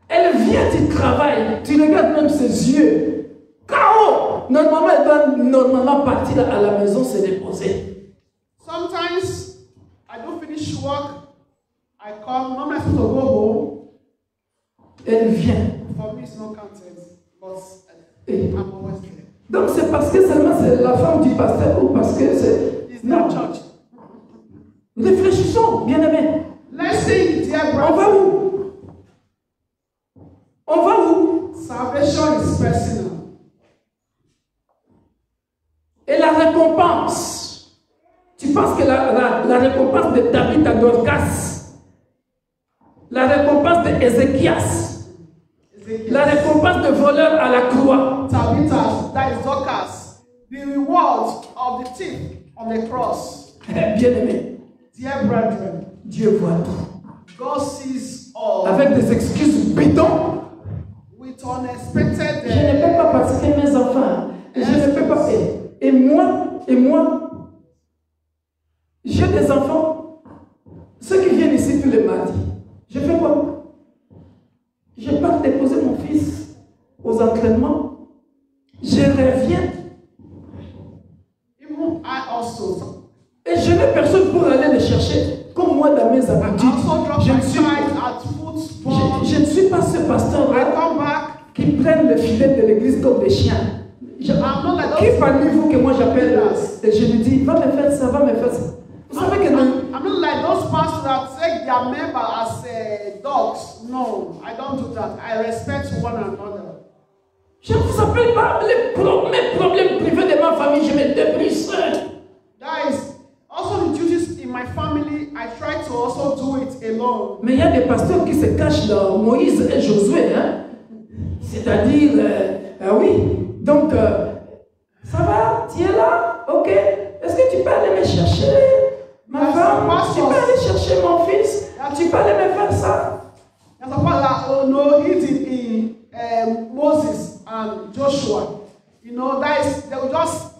Elle vient du travail. Tu regardes même ses yeux. KO. Normalement, elle doit partir à la maison se reposer. Sometimes I don't finish work. I come. Normally I have to go home. Elle vient. For me, it's not counted, but I'm always there. Donc c'est parce que seulement c'est la femme du pasteur ou parce que c'est... Non. Church. Réfléchissons, bien-aimés. Let's think, dear brother. On va où? On va où? Salvation is personal. Et la récompense. Tu penses que la récompense de David à Dorcas, la récompense de Ézéchias, la récompense de voleur à la croix. Tabitha, that is Dorcas. The reward of the thief on the cross. Bien-aimé. Dear brethren, Dieu voit tout. God sees all. Avec des excuses bidons. With unexpected. Je ne peux pas parce que mes enfants. Je ne peux pas. Et moi, j'ai des enfants. Ceux qui viennent ici tous les mardis. Je fais quoi? Je pars déposer mon fils aux entraînements. Je reviens. Et je n'ai personne pour aller les chercher. Comme moi dans mes habitudes. Je ne suis pas ce pasteur qui prennent le filet de l'église comme des chiens. Qui parmi vous que moi j'appelle et je lui dis, va me faire ça, va me faire ça. Vous savez que I'm not like those pastors that take their members as dogs. No. No, I don't do that. I respect one another. Je ne vous appelle pas mes problèmes privés de ma famille, je me débrouille seul. That is also the duties in my family. I try to also do it alone. Mais il y a des pasteurs qui se cachent dans Moïse et Josué, hein? C'est-à-dire, oui, donc, ça va, tu es là, ok, est-ce que tu peux aller me chercher ma femme, tu peux aller chercher mon fils, tu peux aller me faire ça. That's what no, he did in Moses and Joshua. You know, that is, they will just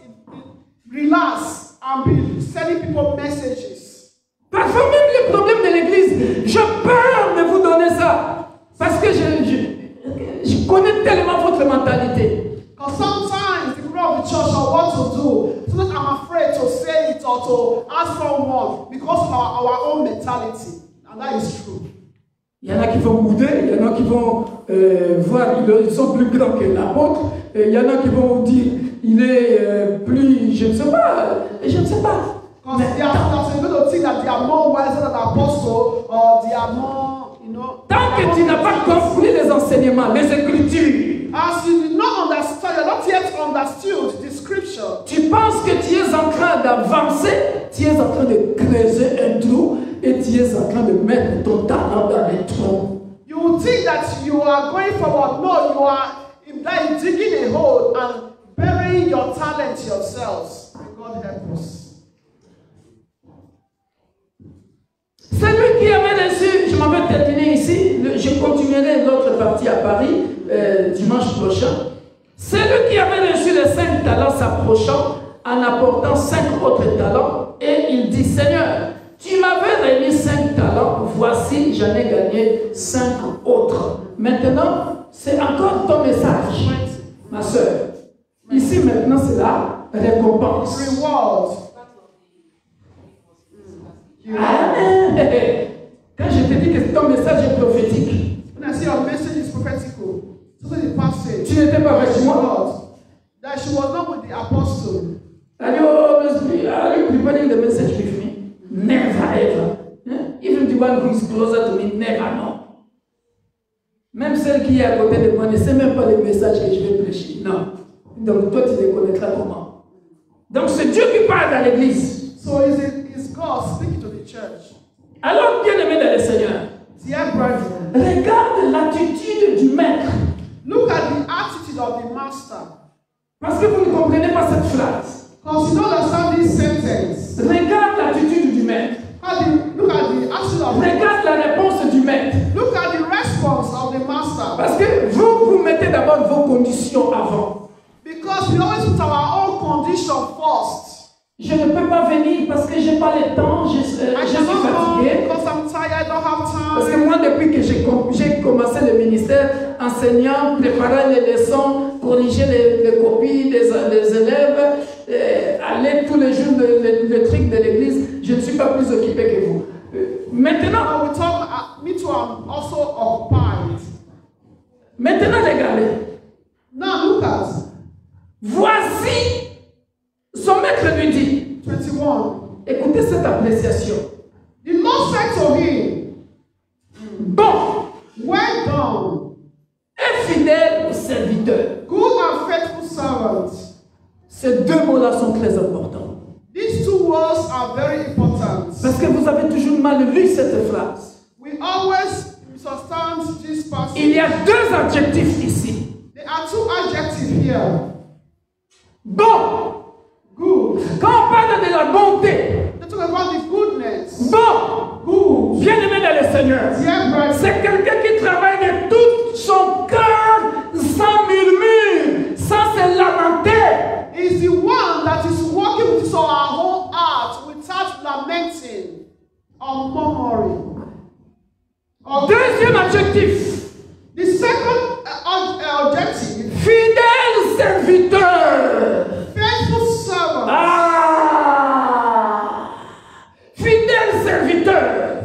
relax and be sending people messages. Parfois même les problèmes de l'église, j'ai peur de vous donner ça, parce que je connais tellement votre mentalité. Because sometimes the people of the church know what to do. Sometimes I'm afraid to say it or to ask someone because of our own mentality. And that is true. Il y en a qui vont bouder, il y en a qui vont voir, ils sont plus grands que l'apôtre, il y en a qui vont dire, il est plus, je ne sais pas, Because they are going to think that they are more wiser than the apostle or they are more, you know. Tant que tu n'as pas compris les enseignements, les écritures, as you did not understand, you not yet understood the scripture. Tu penses que tu es en train d'avancer, tu es en train de creuser un trou et tu es en train de mettre ton talent dans le trou. You think that you are going forward. No, you are digging a hole and burying your talent yourselves. May God help us. Celui qui avait reçu, je m'en vais terminer ici, je continuerai l'autre partie à Paris dimanche prochain. Celui qui avait reçu les 5 talents s'approchant en apportant 5 autres talents et il dit, Seigneur, tu m'avais remis 5 talents, voici j'en ai gagné 5 autres. Maintenant, c'est encore ton message, ma soeur. Ici maintenant c'est la récompense. Reward. Quand je te dis que ton message est prophétique, When I say your message is prophetical, so the passage. tu n'étais pas avec moi. That she was not with the apostle. Are you preparing the message with me? Never ever. Even the one who is closer to me, never know. Même celle qui est à côté de moi ne sait même pas le message que je vais prêcher. Non. Donc toi, tu les connaîtras comment? Donc c'est Dieu qui parle dans l'église. So is God speaking to the church? Alors, bien-aimé dans le Seigneur, Dear brethren, regarde l'attitude du maître. look at the attitude of the master. Parce que vous ne comprenez pas cette phrase. Because you don't understand this sentence. Regarde l'attitude du maître. Look at the attitude of the master. Regarde la réponse du maître. Look at the response of the master. Parce que vous mettez d'abord vos conditions avant. Because we always put our own condition first. Je ne peux pas venir parce que je n'ai pas le temps, je suis fatigué. Because I'm tired, I don't have time. Parce que moi, depuis que j'ai commencé le ministère, enseignant, préparant les leçons, corriger les copies des élèves, aller tous les jours le truc de l'église, je ne suis pas plus occupé que vous. Maintenant, me too, I'm also occupied. Maintenant, regardez. Now look at. Voici, son maître lui dit. 21. Écoutez cette appréciation. The Lord said to him, bon, well done, un fidèle serviteur. good and faithful servant. Ces deux mots-là sont très importants. These two words are very important. Parce que vous avez toujours mal lu cette phrase. We always misunderstand this passage. Il y a deux adjectifs ici. There are two adjectives here. Bon. Good. Quand on parle de la bonté. They talk about the goodness. Bon. Good. Bien-aimé dans le Seigneur. C'est quelqu'un qui travaille de tout son cœur sans murmure, sans se lamenter. Is the one that is working with his or her whole heart without lamenting or murmuring. Deuxième adjectif. The second objective. Fidèle serviteur. Faithful servant. Fidèle serviteur.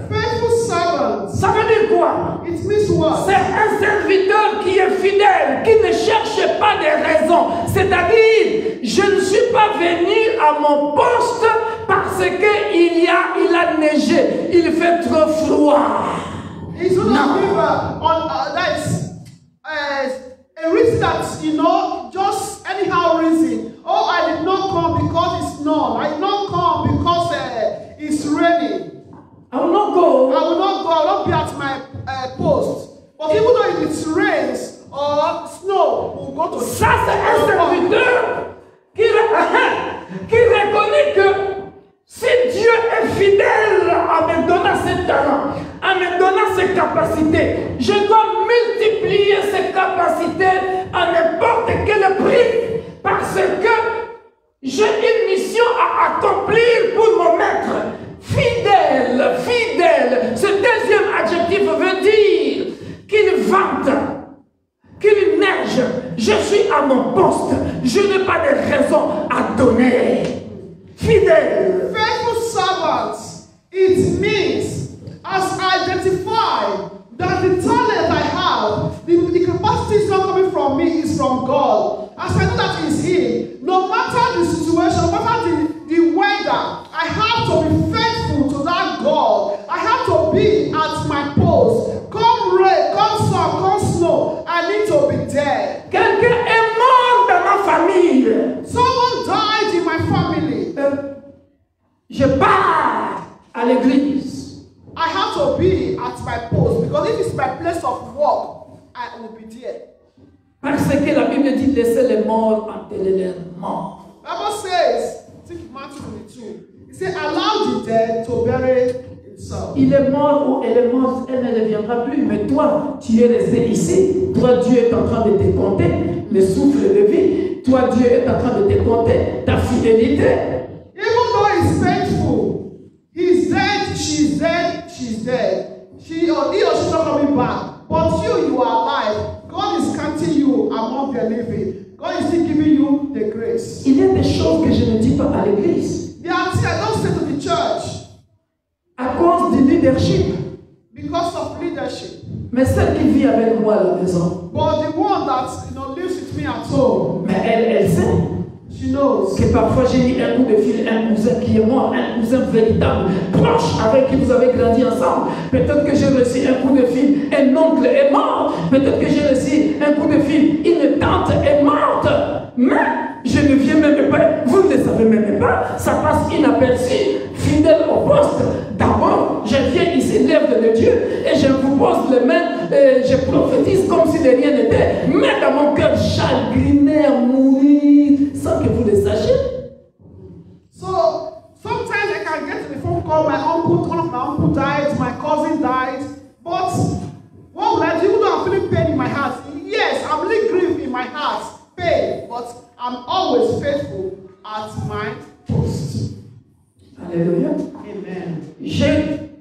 Faithful servant. Ça veut dire quoi? It means what? C'est un serviteur qui est fidèle, qui ne cherche pas des raisons. C'est-à-dire, je ne suis pas venu à mon poste parce qu'il a neigé, il fait trop froid. He's going to give that's a reason that, you know, just anyhow reason. Oh, I did not come because it's snow. I did not come because it's raining. I will not go. I will not go. I will not be at my post. But even though if it rains or snow, we'll go to. Ça, c'est un serviteur qui reconnaît que si Dieu est fidèle en me donnant ses talents, en me donnant ses capacités, je dois multiplier ces capacités à n'importe quel prix parce que j'ai une mission à accomplir pour mon maître. Fidèle, fidèle. Ce deuxième adjectif veut dire qu'il vante, qu'il neige. Je suis à mon poste. Je n'ai pas de raison à donner. Fidèle. Faithful servants, it means as I identify that the talent I have, the capacity is not coming from me, it's from God. As I know that it's Him, no matter the situation, no matter the weather, I have to be faithful to that God. I have to be at my post. Come rain, come sun, come snow, I need to be there. Quelqu'un est mort dans ma famille. Someone died in my family. Je pars à l'église. I have to be at my post because if it's my place of work, I will be there. Parce que la Bible dit laissez les morts enterrer leurs morts. Bible says, I think Matthew 22, it says, allow the dead to bury himself. Il est mort ou elle est morte, elle ne reviendra plus. Mais toi, tu es resté ici. Toi, Dieu est en train de te compter le souffle de vie. Toi, Dieu est en train de te compter ta fidélité. Even though he's faithful, he's dead, she's dead, she's dead. He or she's not coming back. But you are alive. God is counting you among the living. God is still giving you the grace. Il y a des choses que je ne dis pas à l'église. There are things I don't say to the church à cause du leadership. because of leadership. Mais celle qui vit avec moi à la maison. But the one that lives with me at home. Mais elle sait. She knows. Que parfois j'ai eu un coup de fil, un cousin qui est mort, un cousin véritable, proche, avec qui vous avez grandi ensemble. Peut-être que j'ai reçu un coup de fil, un oncle est mort. Peut-être que j'ai reçu un coup de fil, une tante est morte. Mais je ne viens même pas, vous ne le savez même pas, ça passe inaperçu, fidèle au poste. D'abord, je viens ici, l'œuvre de Dieu, et je vous pose les mains, et je prophétise comme si de rien n'était. Mais dans mon cœur chagriné à mourir, sans que vous le sachiez. So, sometimes I can get the phone call, one of my uncle died, my cousin died, but what would I do? Even though I'm feeling pain in my heart, yes, I'm really grieved in my heart, pain, but I'm always faithful at my post. Alléluia. Amen. J'ai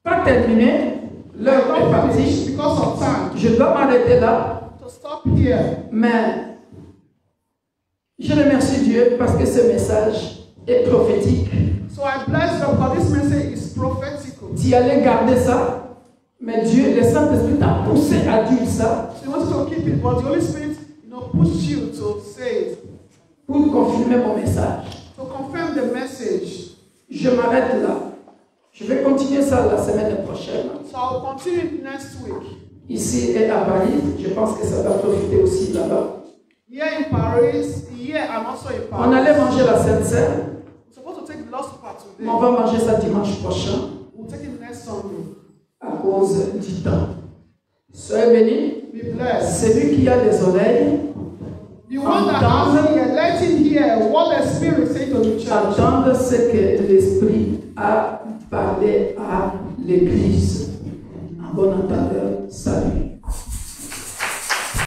pas terminé, l'heure est partie. Because of time. Je dois m'arrêter là. To stop here. Mais je remercie Dieu parce que ce message est prophétique. So I bless God because this message is prophetical. Tu allais garder ça, mais Dieu, le Saint-Esprit t'a poussé à dire ça. So you wanted to keep it, but the Holy Spirit, pushed you to say it. Pour confirmer mon message. To confirm the message. Je m'arrête là. Je vais continuer ça la semaine prochaine. So I'll continue next week. Ici et à Paris, je pense que ça va profiter aussi là-bas. Here in Paris, here I'm also in Paris. On allait manger la Sainte Seine. We're supposed to take the Lord's Supper today. On va manger ça dimanche prochain. We'll take it next Sunday. À cause du temps. Soyez bénis. Be blessed. Celui qui a les oreilles, The one that has ear, let him hear what the Spirit say to the church. entendre ce que l'Esprit a parlé à l'Église. En bon entendeur, salut.